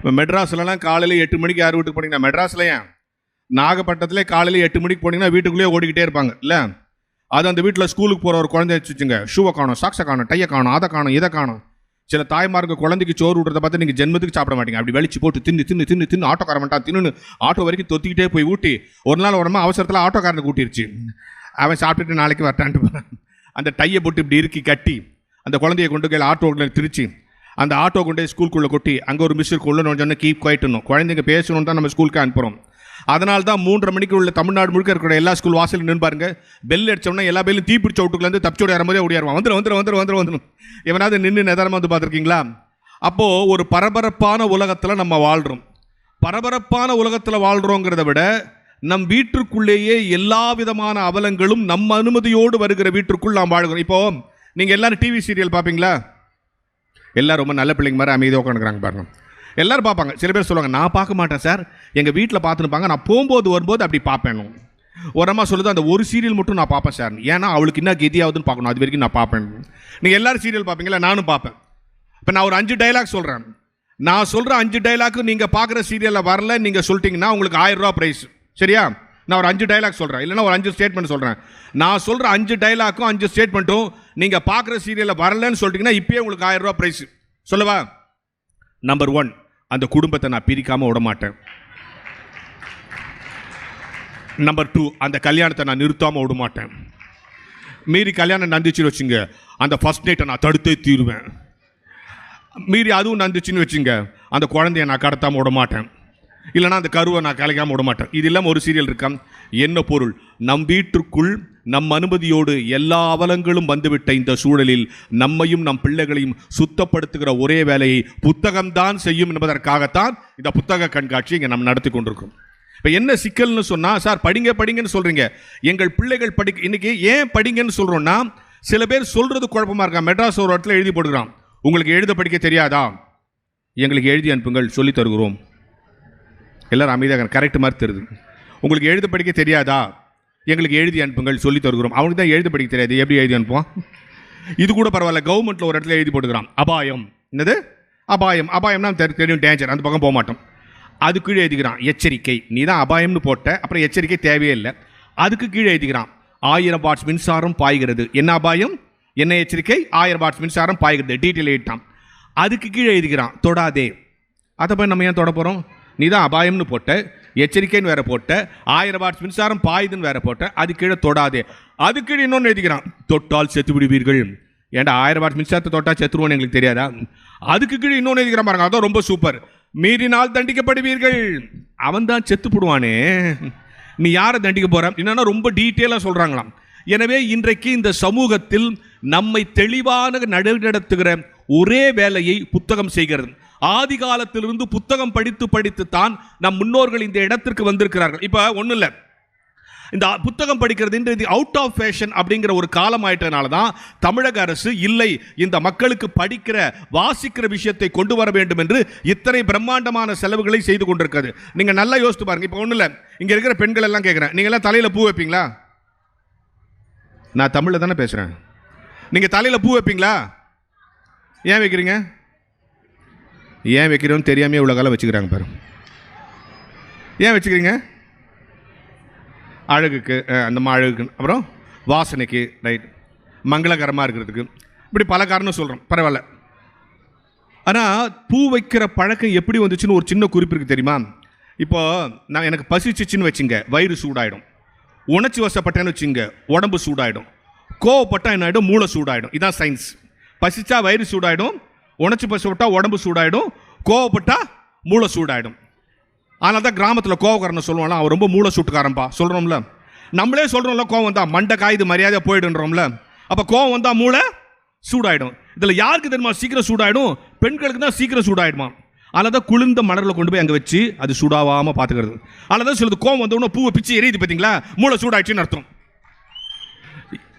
இப்போ மெட்ராஸ்லலாம் காலையில் 8 மணிக்கு யார் வீட்டுக்கு போனீங்கன்னா, மெட்ராஸில் ஏன் நாகப்பட்டினத்தில் காலையில் 8 மணிக்கு போனீங்கன்னா வீட்டுக்குள்ளேயே ஓடிக்கிட்டே இருப்பாங்க இல்லை. அது அந்த வீட்டில் ஸ்கூலுக்கு போகிற ஒரு குழந்தைய வச்சுச்சுங்க, ஷூவை காணும், சாக்ஸை காணும், டையை காணும், அதை காணும், இதை காணும். சில தாய்மார்க்கு குழந்தைக்கு சோறு விடுறத பார்த்து நீங்கள் ஜென்மத்துக்கு சாப்பிட மாட்டீங்க. அப்படி வெளிச்சு போட்டு தின்னு தின்னு தின்னு தின்னு ஆட்டோக்காரன்ட்டா தின்னு ஆட்டோ வரைக்கும் தொத்திக்கிட்டே போய் ஊட்டி ஒரு நாள் உடம்பு அவசரத்தில் ஆட்டோக்காரனுக்கு ஊட்டிருச்சு. அவன் சாப்பிட்டுட்டு நாளைக்கு வரட்டான்ட்டு போகிறான். அந்த டையை போட்டு இப்படி இறுக்கி கட்டி அந்த குழந்தைய கொண்டு போய் ஆட்டோவில் திருச்சி அந்த ஆட்டோ கொண்டு ஸ்கூலுக்குள்ளே கொட்டி அங்கே ஒரு மிஸ்ஸுக்கு உள்ள நோஞ்சோன்னா கீப் குவைட்டணும். குழந்தைங்க பேசணும் தான் நம்ம ஸ்கூலுக்கு அனுப்புகிறோம். அதனால தான் 3:30 மணிக்கு உள்ள தமிழ்நாடு முழுக்க இருக்கிற எல்லா ஸ்கூல் வாசலும் நின்று பாருங்க. பெல் அடிச்சோம்னா எல்லா பேரும் தீப்பிடிச்ச அவுட்டுக்குலேருந்து தப்பிச்சோட யாரும் போதே ஓடியாருவான். வந்துடும் எவனாவது நின்று நிதானமாக வந்து பார்த்துருக்கீங்களா? அப்போது ஒரு பரபரப்பான உலகத்தில் நம்ம வாழ்கிறோம். பரபரப்பான உலகத்தில் வாழ்கிறோங்கிறத விட நம் வீட்டிற்குள்ளேயே எல்லா விதமான அவலங்களும் நம்ம அனுமதியோடு வருகிற வீட்டிற்குள் நாம் வாழ்கிறோம். இப்போது நீங்கள் எல்லோரும் டிவி சீரியல் பார்ப்பீங்களா? எல்லோரும் ரொம்ப நல்ல பிள்ளைங்க மாதிரி அமைதியாக உட்காந்துக்கிறாங்க பாருங்க. எல்லோரும் பார்ப்பாங்க. சில பேர் சொல்லுவாங்க, நான் பார்க்க மாட்டேன் சார், எங்கள் வீட்டில் பார்த்துருப்பாங்க, நான் போகும்போது வரும்போது அப்படி பார்ப்பேன். ஒரு அம்மா சொல்லுது, அந்த ஒரு சீரியல் மட்டும் நான் பார்ப்பேன் சார், ஏன்னா அவளுக்கு என்ன கெதியாவதுன்னு பார்க்கணும், அது வரைக்கும் நான் பார்ப்பேன். நீங்கள் எல்லோரும் சீரியல் பார்ப்பீங்களா? நானும் பார்ப்பேன். இப்போ நான் ஒரு 5 டைலாக் சொல்கிறேன். நான் சொல்கிற 5 டைலாக்கு நீங்கள் பார்க்குற சீரியலில் வரல நீங்கள் சொல்லிட்டீங்கன்னா உங்களுக்கு 1000 ரூபா ப்ரைஸ். சரியா? நான் ஒரு 5 டைலாக் சொல்கிறேன், இல்லைன்னா ஒரு 5 ஸ்டேட்மெண்ட் சொல்கிறேன். நான் சொல்கிற 5 டைலாக்கும் 5 ஸ்டேட்மெண்ட்டும் நீங்கள் பார்க்குற சீரியலில் வரலன்னு சொல்லிட்டீங்கன்னா இப்போயே உங்களுக்கு 1000 ரூபா ப்ரைஸ். சொல்லவா? நம்பர் 1, அந்த குடும்பத்தை நான் பிரிக்காமல் விட மாட்டேன். நம்பர் 2, அந்த கல்யாணத்தை நான் நிறுத்தாமல் விட மாட்டேன். மீறி கல்யாணம் நடந்துச்சுன்னு வச்சுங்க, அந்த ஃபர்ஸ்ட் நைட்டை நான் தடுத்தே தீருவேன். மீறி அதுவும் நடந்துச்சுன்னு வச்சுங்க, அந்த குழந்தைய நான் கடத்தாமல் விட மாட்டேன். இல்லைனா அந்த கருவை நான் கலைக்காமல் விட மாட்டேன். இது இல்லாமல் ஒரு சீரியல் இருக்கா, என்ன பொருள்? நம் வீட்டிற்குள் நம் அனுமதியோடு எல்லா அவலங்களும் வந்துவிட்ட இந்த சூழலில் நம்மையும் நம் பிள்ளைகளையும் சுத்தப்படுத்துகிற ஒரே வேலையை புத்தகம்தான் செய்யும் என்பதற்காகத்தான் இந்த புத்தக கண்காட்சி இங்கே நம்ம நடத்தி கொண்டிருக்கோம். இப்போ என்ன சிக்கல்னு சொன்னால், சார் படிங்கன்னு சொல்கிறீங்க, எங்கள் பிள்ளைகள் இன்னைக்கு ஏன் படிங்கன்னு சொல்கிறோன்னா, சில பேர் சொல்கிறது குழப்பமாக இருக்கா. மெட்ராஸ் ஒரு இடத்துல எழுதி போடுகிறான், உங்களுக்கு எழுத படிக்க தெரியாதா, எங்களுக்கு எழுதி அனுப்புங்கள் சொல்லி தருகிறோம். எல்லாரும் அமைதியாக கரெக்ட் மாதிரி தருது. உங்களுக்கு எழுத படிக்க தெரியாதா, எங்களுக்கு எழுதி அனுப்புங்கள் சொல்லி தருகிறோம். அவனுக்கு தான் எழுத படிக்க தெரியாது, எப்படி எழுதி அனுப்புவான்? இது கூட பரவாயில்ல, கவர்மெண்ட்டில் ஒரு இடத்துல எழுதி போட்டுக்கிறான், அபாயம். என்னது அபாயம்? அபாயம்னா தெரியும், டேஞ்சர், அந்த பக்கம் போக மாட்டோம். அது கீழே எழுதிக்கிறான் எச்சரிக்கை. நீ தான் அபாயம்னு போட்ட, அப்புறம் எச்சரிக்கை தேவையே இல்லை. அதுக்கு கீழே எழுதிக்கிறான் 1000 வாட்ஸ் மின்சாரம் பாய்கிறது. என்ன அபாயம், என்ன எச்சரிக்கை? 1000 வாட்ஸ் மின்சாரம் பாய்கிறது. டீட்டெயில் எழுதிட்டான். அதுக்கு கீழே எழுதிக்கிறான் தொடாதே. அதை போய் நம்ம ஏன் தொட போகிறோம்? நீ தான் அபாயம்னு போட்ட, எச்சரிக்கைன்னு வேற போட்ட, 1000 வாட்ஸ் மின்சாரம் பாயுதுன்னு வேற போட்ட, அது கீழே தொடாதே. அது கீழே இன்னொன்று எழுதிக்கிறான், தொட்டால் செத்து விடுவீர்கள். ஏன்டா 1000 வாட்ஸ் மின்சாரத்தை தொட்டா செத்துருவோன்னு எங்களுக்கு தெரியாதா? அதுக்கு கீழே இன்னொன்று எழுதிக்கிறான் பாருங்க, அதான் ரொம்ப சூப்பர், மீறினால் தண்டிக்கப்படுவீர்கள். அவன் தான் செத்து போடுவானே, நீ யாரை தண்டிக்க போற? என்னன்னா ரொம்ப டீட்டெயிலாக சொல்றாங்களாம். எனவே இன்றைக்கு இந்த சமூகத்தில் நம்மை தெளிவான நடத்துகிற ஒரே வேலையை புத்தகம் செய்கிறது. ஆதி காலத்திலிருந்து புத்தகம் படித்து தான் நம் முன்னோர்கள் இந்த இடத்திற்கு வந்திருக்கிறார்கள். இப்போ ஒன்றும் இல்லை, இந்த புத்தகம் படிக்கிறது அவுட் ஆஃப் ஃபேஷன் அப்படிங்கிற ஒரு காலம் ஆயிட்டனால தான் தமிழக அரசு இல்லை, இந்த மக்களுக்கு படிக்கிற வாசிக்கிற விஷயத்தை கொண்டு வர வேண்டும் என்று இத்தனை பிரம்மாண்டமான செலவுகளை செய்து கொண்டிருக்கிறது. நீங்கள் நல்லா யோசித்து பாருங்க. இப்போ ஒன்றும் இல்லை, இங்கே இருக்கிற பெண்கள் எல்லாம் கேட்குறேன், நீங்கள் எல்லாம் தலையில் பூ வைப்பீங்களா? நான் தமிழில் தானே பேசுகிறேன். நீங்கள் தலையில் பூ வைப்பீங்களா? ஏன் வைக்கிறீங்க? ஏன் வைக்கிறோன்னு தெரியாமே இவ்வளோ காலம் வச்சுக்கிறாங்க பாரு. ஏன் வச்சுக்கிறீங்க? அழகுக்கு, அந்த அழகுக்கு, அப்புறம் வாசனைக்கு, ரைட், மங்களகரமாக இருக்கிறதுக்கு, இப்படி பல காரணம் சொல்கிறோம், பரவாயில்ல. ஆனால் பூ வைக்கிற பழக்கம் எப்படி வந்துச்சுன்னு ஒரு சின்ன குறிப்பு இருக்குது தெரியுமா? இப்போது எனக்கு பசிச்சிச்சின்னு வச்சுங்க, வயிறு சூடாயிடும். உணர்ச்சி வசப்பட்டேன்னு வச்சுங்க, உடம்பு சூடாயிடும். கோவப்பட்டால் என்ன ஆகிடும்? மூளை சூடாயிடும். இதான் சயின்ஸ். பசிச்சா வயிறு சூடாயிடும், உணர்ச்சி பசிப்பட்டா உடம்பு சூடாயிடும், கோவப்பட்டா மூளை சூடாயிடும். அதனால தான் கிராமத்தில் கோவக்காரனை சொல்லுவோம்ல, அவன் ரொம்ப மூளை சூட்டுக்காரன்பா சொல்கிறோம்ல. நம்மளே சொல்கிறோம்ல, கோவம் வந்தால் மண்டை காயுது மரியாதையாக போயிடுன்றோம்ல. அப்போ கோவம் வந்தால் மூளை சூடாயிடும். இதில் யாருக்கு தெரியுமா சீக்கிரம் சூடாயிடும்? பெண்களுக்கு தான் சீக்கிரம் சூடாயிடுமா. அதனால தான் குளிர்ந்த மணலில் கொண்டு போய் அங்கே வச்சு அது சூடாகாமல் பார்த்துக்கிறது. அதனால தான் சொல்லுது, கோவம் வந்தோடனே பூவை பிச்சு எரியுது பார்த்தீங்களா, மூளை சூடாயிடுச்சுன்னு அர்த்தம்.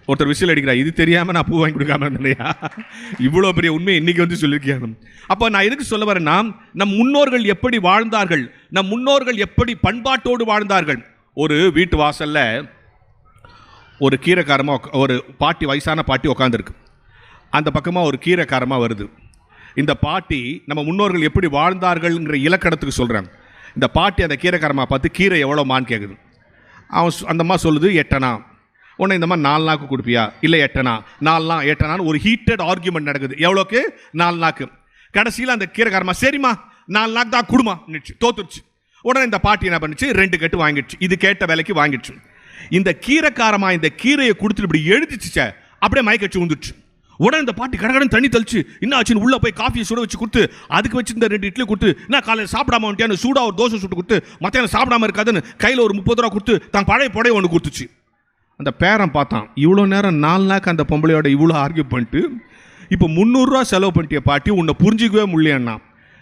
ஒருத்தர் விசில் அடிக்கிறா, இது தெரியாமல் நான் பூ வாங்கி கொடுக்காம இருந்தேயா? இவ்வளோ பெரிய உண்மை இன்னைக்கு வந்து சொல்லியிருக்கேன். அப்போ நான் எதுக்கு சொல்ல வரேன்னா, நம் முன்னோர்கள் எப்படி வாழ்ந்தார்கள், நம் முன்னோர்கள் எப்படி பண்பாட்டோடு வாழ்ந்தார்கள். ஒரு வீட்டு வாசல்ல ஒரு கீரைக்காரமாக ஒரு பாட்டி, வயசான பாட்டி உட்காந்துருக்கு. அந்த பக்கமாக ஒரு கீரைக்காரமாக வருது. இந்த பாட்டி நம்ம முன்னோர்கள் எப்படி வாழ்ந்தார்கள்ங்கிற இலக்கணத்துக்கு சொல்கிறேன். இந்த பாட்டி அந்த கீரைக்காரமாக பார்த்து கீரை எவ்வளோமான்னு கேட்குது. அந்த அம்மா சொல்லுது 8 அணா. உடனே இந்த மாதிரி 4 நாக்கு கொடுப்பியா? இல்லை 8 அணா. 4 நாள் 8 அணான்னு ஒரு ஹீட்டட் ஆர்கியூமெண்ட் நடக்குது. எவ்வளோக்கு? 4 நாக்கு. கடைசியில் அந்த கீரைக்காரமா சரிம்மா 4 நாக்கு தான் கொடுமா தோத்துருச்சு. உடனே இந்த பாட்டி என்ன பண்ணுச்சு? 2 கட்டு வாங்கிடுச்சு. இது கேட்ட வேலைக்கு வாங்கிடுச்சு. இந்த கீரைக்காரமா இந்த கீரையை கொடுத்துட்டு இப்படி எழுதிச்சு, அப்படியே மயக்கச்சு விழுந்துச்சு. உடனே இந்த பாட்டி கடகடன் தண்ணி தெளிச்சு என்ன ஆச்சுன்னு உள்ள போய் காஃபியை சுட வச்சு கொடுத்து, அதுக்கு வச்சு இந்த 2 இட்லி கொடுத்து, என்ன காலையில் சாப்பிடாம வந்துட்டியான்னு சூடாக ஒரு தோசை சுட்டு கொடுத்து, மத்தியானம் சாப்பிடாம இருக்காதுன்னு கையில் ஒரு 30 ரூபா கொடுத்து தான் பழைய புடைய ஒன்று கொடுத்துச்சு. அந்த பேரன் பார்த்தான், இவ்வளோ நேரம் 4 நாக்கு அந்த பொம்பளையோட இவ்வளோ ஆர்கியூ பண்ணிட்டு இப்போ 300 ரூபா செலவு பண்ணிட்டிய பாட்டி, உன்னை புரிஞ்சிக்கவே முடியலன்னா.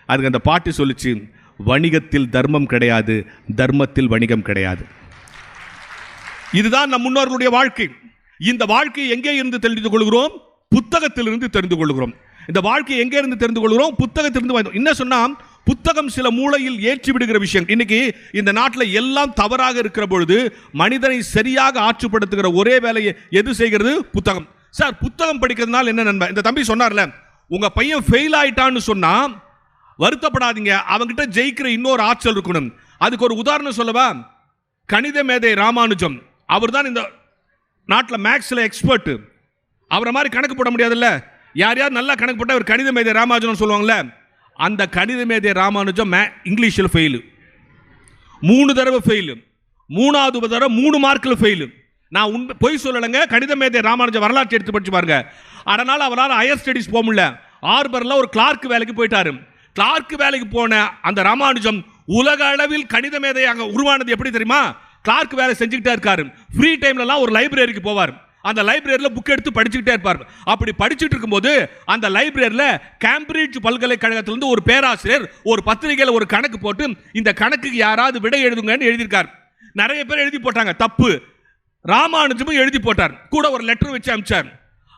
அதுக்கு அந்த பாட்டி சொல்லிச்சு, வணிகத்தில் தர்மம் கிடையாது, தர்மத்தில் வணிகம் கிடையாது. இதுதான் நம் முன்னோர்களுடைய வாழ்க்கை. இந்த வாழ்க்கையை எங்கே இருந்து தெரிந்து கொள்கிறோம்? புத்தகத்திலிருந்து தெரிந்து கொள்கிறோம். இந்த வாழ்க்கையை எங்கே இருந்து தெரிந்து கொள்கிறோம்? புத்தகத்திலிருந்து. என்ன சொன்னா, புத்தகம் சில மூளையில் ஏற்றி விடுகிற விஷயம். இன்னைக்கு இந்த நாட்டில் எல்லாம் தவறாக இருக்கிற பொழுது மனிதனை சரியாக ஆற்றுப்படுத்துகிற ஒரே வேலையை எது செய்கிறது? புத்தகம். சார், புத்தகம் படிக்கிறதுனால என்ன நன்மை? இந்த தம்பி சொன்னார்ல, உங்க பையன் ஃபெயில் ஆயிட்டான்னு சொன்னா வருத்தப்படாதீங்க, அவங்கிட்ட ஜெயிக்கிற இன்னொரு ஆற்றல் இருக்கணும். அதுக்கு ஒரு உதாரணம் சொல்லவா? கணித மேதை ராமானுஜம். அவர் தான் இந்த நாட்டில் மேக்ஸில் எக்ஸ்பர்ட். அவரை மாதிரி கணக்கு போட முடியாதுல்ல. யார் யார் நல்லா கணக்கு போட்டால் அவர் கணித மேதை ராமானுஜம் சொல்லுவாங்கல்ல. அந்த கணித மேதை ராமானுஜம் இங்கிலீஷில் ஃபெயிலு, 3 தடவை ஃபெயிலு, 3வது தடவை 3 மார்க்கில் ஃபெயிலு. நான் பொய் சொல்லலைங்க, கணித மேதை ராமானுஜம் வரலாற்று எடுத்து படிச்சு பாருங்க. அதனால் அவரால் ஹையர் ஸ்டடீஸ் போக முடியல. ஆர்பரில் ஒரு கிளார்க் வேலைக்கு போயிட்டாரு. கிளார்க் வேலைக்கு போன அந்த ராமானுஜம் உலக அளவில் கணித மேதையாக உருவானது எப்படி தெரியுமா? கிளார்க் வேலை செஞ்சுக்கிட்டே இருக்காரு. ஃப்ரீ டைம்லலாம் ஒரு லைப்ரரிக்கு போவார். அந்த லைப்ரரியில் புக் எடுத்து படிச்சுக்கிட்டே இருப்பார். அப்படி படிச்சுட்டு இருக்கும்போது அந்த லைப்ரரியில் கேம்பிரிட்ஜ் பல்கலைக்கழகத்திலிருந்து ஒரு பேராசிரியர் ஒரு பத்திரிகையில் ஒரு கணக்கு போட்டு, இந்த கணக்குக்கு யாராவது விடை எழுதுங்கன்னு எழுதியிருக்கார். நிறைய பேர் எழுதி போட்டாங்க, தப்பு. ராமானுஜமும் எழுதி போட்டார், கூட ஒரு லெட்டர் வச்சு அனுப்பிச்சார்.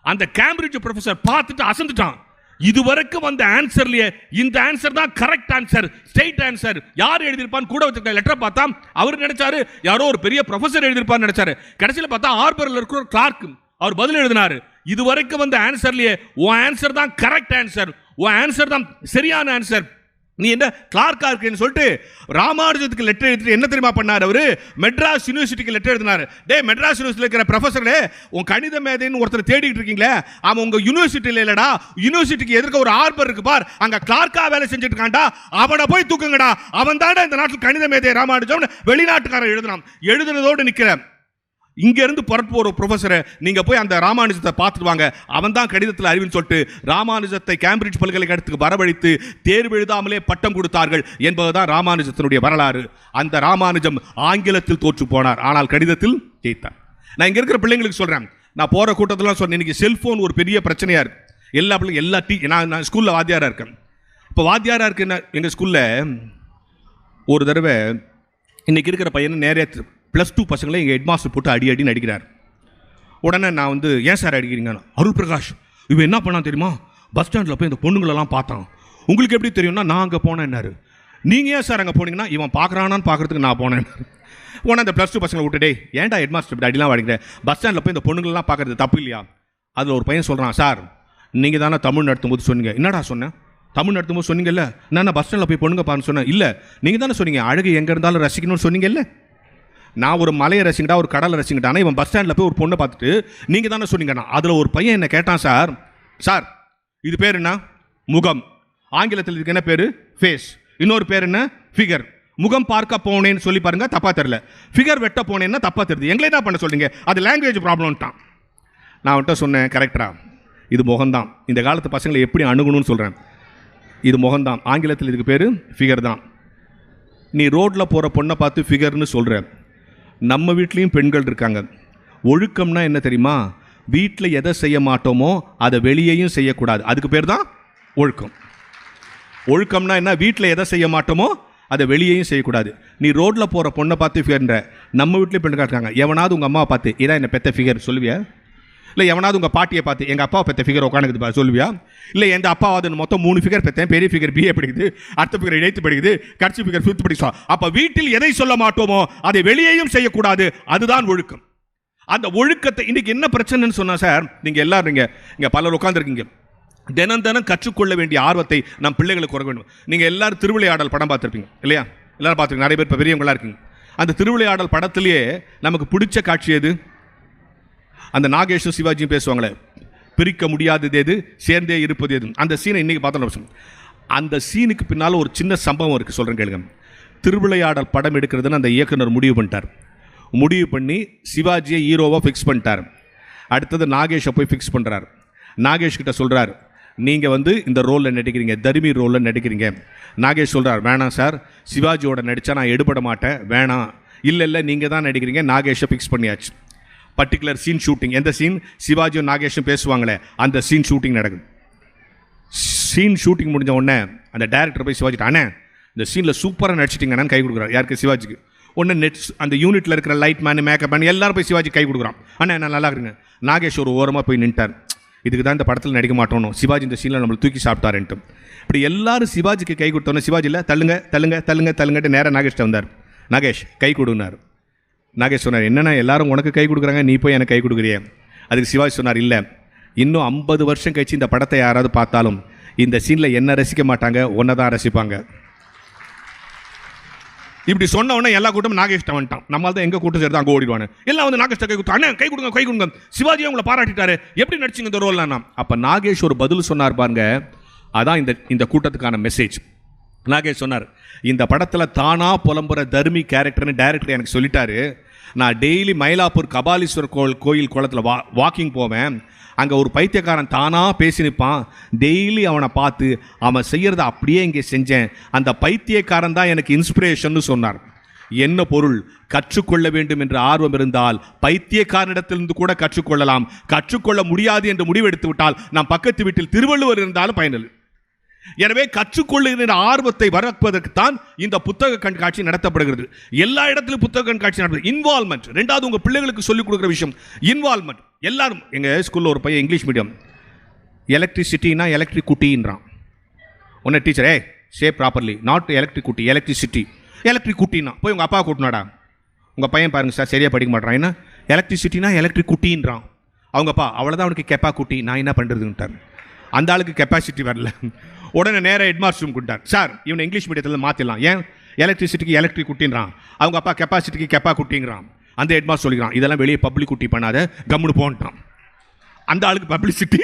அந்த கேம்பிரிட்ஜ் ப்ரொஃபசர் பார்த்துட்டு அசந்துட்டான். இதுவரைக்கும் வந்த ஆன்சர்லயே இந்த ஆன்சர் தான் கரெக்ட் ஆன்சர், ஸ்ட்ரைட் ஆன்சர். யார் எழுதியிருப்பான்னு கூட வச்சிருக்க லெட்டரை பார்த்தா அவர் நினைச்சாரு யாரோ ஒரு பெரிய ப்ரொஃபசர் எழுதியிருப்பான்னு நினைச்சாரு. கடைசியில் பார்த்தா ஆர்பரில் இருக்கிற ஒரு கிளார்க் அவர் பதில் எழுதினாரு. இதுவரைக்கும் வந்த ஆன்சர்லயே உன் ஆன்சர் தான் கரெக்ட் ஆன்சர், உன் ஆன்சர் தான் சரியான ஆன்சர், நீ என்ன கிளார்க்கா இருக்குன்னு சொல்லிட்டு ராமானுஜத்துக்கு லெட்டர் எழுதிட்டு என்ன தெரியுமா பண்ணார்? அவரு மெட்ராஸ் யூனிவர்சிட்டிக்கு லெட்டர் எழுதினார். டே, மெட்ராஸ் யூனிவர்சிட்டியில் இருக்கிற ப்ரொஃபஸரே, உன் கணித மேதைன்னு ஒருத்தர் தேடிட்டு இருக்கீங்களே, அவன் உங்க யூனிவர்சிட்டியில் இல்லடா, யூனிவர்சிட்டிக்கு எதிர்க்க ஒரு ஆர்பர் இருக்கு பார், அங்க கிளார்க்கா வேலை செஞ்சுட்டு இருக்காண்டா, அவனை போய் தூக்குங்கடா, அவன் தாண்டா இந்த நாட்டில் கணித மேதை ராமானுஜம் வெளிநாட்டுக்காரன் எழுதினான். எழுதுனதோடு நிற்கிற இங்க இருந்து புறப்பு ஒரு ப்ரொஃபஸரை நீங்க போய் அந்த ராமானுஜத்தை பார்த்துட்டு வாங்க, அவன் தான் கணிதத்தில் அறிவுன்னு சொல்லிட்டு ராமானுஜத்தை கேம்பிரிட்ஜ் பல்கலைக்கழகத்துக்கு வரவழைத்து தேர்வு எழுதாமலே பட்டம் கொடுத்தார்கள் என்பதுதான் ராமானுஜத்தினுடைய வரலாறு. அந்த ராமானுஜம் ஆங்கிலத்தில் தோற்று போனார், ஆனால் கணிதத்தில் ஜெயித்தார். நான் இங்க இருக்கிற பிள்ளைங்களுக்கு சொல்றேன், நான் போற கூட்டத்தில் சொன்னேன், இன்னைக்கு செல்போன் ஒரு பெரிய பிரச்சனையா இருக்கு. எல்லா பிள்ளைங்க எல்லா நான் ஸ்கூல்ல வாத்தியாரா இருக்கேன். இப்போ வாத்தியாரா இருக்குன்னா எங்க ஸ்கூல்ல ஒரு தடவை இன்னைக்கு இருக்கிற பையனை நேரே +2 பசங்களை எங்கள் ஹெட்மாஸ்டர் போட்டு அடின்னு அடிக்கிறார். உடனே நான் வந்து, ஏன் சார் அடிக்கிறீங்க? அருள் பிரகாஷ் இவன் என்ன பண்ணான் தெரியுமா? பஸ் ஸ்டாண்டில் போய் இந்த பொண்ணுங்களெல்லாம் பார்த்தான். உங்களுக்கு எப்படி தெரியும்னா, நான் அங்கே போனேன்னாரு. நீங்கள் ஏன் சார் அங்கே போனீங்கன்னா, இவன் பார்க்குறானான்னு பார்க்குறதுக்கு நான் போனேன். உடனே அந்த +2 பசங்களை விட்டுட்டே, ஏன்டா ஹெட்மாஸ்டர் இப்படி அடிலாம் அடிக்கிறேன், பஸ் ஸ்டாண்டில் போய் இந்த பொண்ணுங்களெல்லாம் பார்க்குறது தப்பு இல்லையா? அதில் ஒரு பையன் சொல்கிறான், சார் நீங்கள் தானே தமிழ் நடத்தும் போது சொன்னீங்க. என்னடா சொன்னேன்? தமிழ் நடத்தும் போது சொன்னீங்கல்ல, நான் பஸ் ஸ்டாண்டில் போய் பொண்ணுங்க பாருன்னு சொன்னேன். இல்லை, நீங்கள் தானே சொன்னீங்க அழகு எங்கே இருந்தாலும் ரசிக்கணும்னு சொன்னீங்கல்ல. நான் ஒரு மலையை ரசிக்கிட்டா ஒரு கடலை ரசிக்கிட்டானா, இவன் பஸ் ஸ்டாண்டில் போய் ஒரு பொண்ணை பார்த்துட்டு நீங்கள் தானே சொன்னீங்கண்ணா. அதில் ஒரு பையன் என்ன கேட்டான், சார் இது பேர் என்ன? முகம். ஆங்கிலத்தில் இதுக்கு என்ன பேர்? ஃபேஸ். இன்னொரு பேர் என்ன? ஃபிகர். முகம் பார்க்க போனேன்னு சொல்லி பாருங்க, தப்பா தெரியல. ஃபிகர் வெட்ட போனேன்னா தப்பா தெரியுது. எங்களே தான் பண்ண சொல்றீங்க, அது லாங்குவேஜ் ப்ராப்ளம்ட்டான். நான் அவன்கிட்ட சொன்னேன், கரெக்டா, இது முகம்தான். இந்த காலத்து பசங்களை எப்படி அணுகணும்னு சொல்கிறேன். இது முகம்தான், ஆங்கிலத்தில் இதுக்கு பேர் ஃபிகர் தான். நீ ரோட்டில் போகிற பொண்ணை பார்த்து ஃபிகர்னு சொல்கிற. நம்ம வீட்லேயும் பெண்கள் இருக்காங்க. ஒழுக்கம்னா என்ன தெரியுமா? வீட்டில் எதை செய்ய மாட்டோமோ அதை வெளியேயும் செய்யக்கூடாது, அதுக்கு பேர் தான் ஒழுக்கம். ஒழுக்கம்னா என்ன? வீட்டில் எதை செய்ய மாட்டோமோ அதை வெளியேயும் செய்யக்கூடாது. நீ ரோட்டில் போகிற பொண்ணை பார்த்து ஃபிகர்ன்ற. நம்ம வீட்லேயும் பெண்கள் இருக்காங்க. எவனாவது உங்கள் அம்மாவை பார்த்து இதான் என்ன பெத்த ஃபிகர் சொல்லுவியா? இல்லை எவனாவது உங்கள் பாட்டியை பார்த்து எங்கள் அப்பாவை பெற்ற ஃபிகர் உட்காந்துக்குது சொல்லுவியா? இல்லை எந்த அப்பாவது மொத்தம் 3 ஃபிகர் பெற்றேன், பெரிய ஃபிகர் BA படிக்குது, அடுத்த ஃபிகர் 8th படிக்குது, கடைசி ஃபிகர் 5th படிச்சா. அப்போ வீட்டில் எதை சொல்ல மாட்டோமோ அதை வெளியேயும் செய்யக்கூடாது, அதுதான் ஒழுக்கம். அந்த ஒழுக்கத்தை இன்னைக்கு என்ன பிரச்சனைன்னு சொன்னா, சார் நீங்கள் எல்லாரும் இங்கே பலர் உட்காந்துருக்கீங்க, தினம் தினம் கற்றுக்கொள்ள வேண்டிய ஆர்வத்தை நம் பிள்ளைகளுக்கு கொடுக்க வேண்டும். நீங்கள் எல்லாரும் திருவிளையாடல் படம் பார்த்துருப்பீங்க இல்லையா? எல்லாரும் பார்த்துருக்கீங்க, நிறைய பேர் இப்போ பெரியவங்களா இருக்கீங்க. அந்த திருவிளையாடல் படத்திலேயே நமக்கு பிடிச்ச காட்சி எது? அந்த நாகேஷும் சிவாஜியும் பேசுவாங்களே, பிரிக்க முடியாதது எது, சேர்ந்தே இருப்பது எது. அந்த சீனை இன்னைக்கு பார்த்தோம். அந்த சீனுக்கு பின்னால் ஒரு சின்ன சம்பவம் இருக்குது, சொல்கிறேன் கேளுங்க. திருவிளையாடல் படம் எடுக்கிறதுன்னு அந்த இயக்குனர் முடிவு பண்ணிட்டார். முடிவு பண்ணி சிவாஜியை ஹீரோவாக ஃபிக்ஸ் பண்ணிட்டார். அடுத்தது நாகேஷை போய் ஃபிக்ஸ் பண்ணுறார். நாகேஷ் கிட்ட சொல்கிறார், நீங்கள் இந்த ரோலில் நடிக்கிறீங்க, தர்மி ரோலில் நடிக்கிறீங்க. நாகேஷ் சொல்கிறார், வேணாம் சார், சிவாஜியோட நடித்தா நான் எடுபட மாட்டேன், வேணாம். இல்லை நீங்கள் தான் நடிக்கிறீங்க. நாகேஷை ஃபிக்ஸ் பண்ணியாச்சு. Particular scene shooting. எந்த சீன்? சிவாஜியும் நாகேஷும் பேசுவாங்களே அந்த சீன் ஷூட்டிங் நடக்குது. சீன் ஷூட்டிங் முடிஞ்ச உடனே அந்த டேரக்டர் போய் சிவாஜிட்டு, அண்ணே இந்த சீனில் சூப்பராக நடிச்சிட்டிங்கன்னு கை கொடுக்குறாரு. யாருக்கு? சிவாஜிக்கு. ஒன்று நெட்ஸ் அந்த யூனிட்டில் இருக்கிற லைட் மேனு, மேக்கப் மேன் எல்லாரும் போய் சிவாஜி கை கொடுக்குறான். அண்ணே நான் நல்லா இருக்குங்க. நாகேஷ் ஒரு ஓரமாக போய் நின்ட்டார். இதுக்கு தான் இந்த படத்தில் நடிக்க மாட்டோம், சிவாஜி இந்த சீனில் நம்மளை தூக்கி சாப்பிட்டாருன்ட்டு. இப்படி எல்லாரும் சிவாஜிக்கு கை கொடுத்தோன்னே சிவாஜி இல்லை, தள்ளுங்க தள்ளுங்க தள்ளுங்க தள்ளுங்கட்டு நேராக நாகேஷ்ட வந்தார். நாகேஷ் கை கொடுனார். நாகேஷ் சொன்னார், என்னென்னா எல்லாரும் உனக்கு கை கொடுக்குறாங்க, நீ போய் எனக்கு கை கொடுக்குறியே. அதுக்கு சிவாஜி சொன்னார், இல்லை இன்னும் 50 வருஷம் கழிச்சு இந்த படத்தை யாராவது பார்த்தாலும் இந்த சீனில் என்ன ரசிக்க மாட்டாங்க, ஒன்றை தான் ரசிப்பாங்க. இப்படி சொன்ன உடனே எல்லா கூட்டமும் நாகேஷ்ட வந்துட்டான். நம்மளால் தான் எங்கள் கூட்டம் சேர்த்து அங்கே ஓடிடுவானு. எல்லாம் நாகேஷ்ட கை கொடுத்தா, அண்ணே கை கொடுங்க கை கொடுங்க, சிவாஜியை உங்களை பாராட்டிட்டாரு, எப்படி நடிச்சிங்க இந்த ரோல்லாம். அப்போ நாகேஷ் ஒரு பதில் சொன்னார் பாருங்க, அதான் இந்த கூட்டத்துக்கான மெசேஜ். நாகேஷ் சொன்னார், இந்த படத்தில் தானா புலம்புற தர்மி கேரக்டர்னு டைரக்டர் எனக்கு சொல்லிட்டாரு. நான் டெய்லி மயிலாப்பூர் கபாலீஸ்வரர் கோயில் குளத்தில் வாக்கிங் போவேன். அங்கே ஒரு பைத்தியக்காரன் தானாக பேசி நிற்பான். டெய்லி அவனை பார்த்து அவன் செய்கிறத அப்படியே இங்கே செஞ்சேன். அந்த பைத்தியக்காரன் தான் எனக்கு இன்ஸ்பிரேஷன் சொன்னார். என்ன பொருள்? கற்றுக்கொள்ள வேண்டும் என்ற ஆர்வம் இருந்தால் பைத்தியக்காரனிடத்திலிருந்து கூட கற்றுக்கொள்ளலாம். கற்றுக்கொள்ள முடியாது என்று முடிவெடுத்து விட்டால் நாம் பக்கத்து வீட்டில் திருவள்ளுவர் இருந்தாலும் பயனில்லை. எனவே கற்றுக்கொள்ளுகிற ஆர்வத்தை வளர்ப்பதற்குத்தான் இந்த புத்தக கண்காட்சி நடத்தப்படுகிறது. எல்லா இடத்திலும் புத்தக கண்காட்சி நடத்துது. இன்வால்மெண்ட். ரெண்டாவது, உங்கள் பிள்ளைகளுக்கு சொல்லிக் கொடுக்குற விஷயம் இன்வால்மெண்ட். எல்லாரும் எங்கள் ஸ்கூலில் ஒரு பையன் இங்கிலீஷ் மீடியம், எலக்ட்ரிசிட்டினா எலக்ட்ரிக் குட்டின்றான். ஒன்று teacher, say properly, not electric குட்டி, எலக்ட்ரிசிட்டி. எலக்ட்ரிக் குட்டின்னா போய் உங்கள் அப்பா கூட்டினாடா. உங்கள் பையன் பாருங்கள் சார் சரியாக படிக்க மாட்டான். என்ன எலக்ட்ரிசிட்டினா எலக்ட்ரிக் குட்டின்றான். அவங்கப்பா அவ்வளோதான் அவனுக்கு கெப்பா குட்டி, நான் என்ன பண்ணுறதுன்ட்டார். அந்த ஆளுக்கு கெப்பாசிட்டி வரல. உடனே நேராக ஹெட்மாஸ்டர் ரூம் கொடுத்தார். சார் இவனை இங்கிலீஷ் மீடியத்தில் மாற்றிடலாம். ஏன்? எலக்ட்ரிசிட்டிக்கு எலக்ட்ரிக் குட்டின்றான், அவங்க அப்பா கெப்பாசிட்டிக்கு கெப்பா குட்டிங்கிறான். அந்த ஹெட்மாஸ்டர் சொல்லிக்கிறான், இதெல்லாம் வெளியே பப்ளிக் குட்டி பண்ணாத, கம்முன்னு போன்ட்டான். அந்த ஆளுக்கு பப்ளிசிட்டி.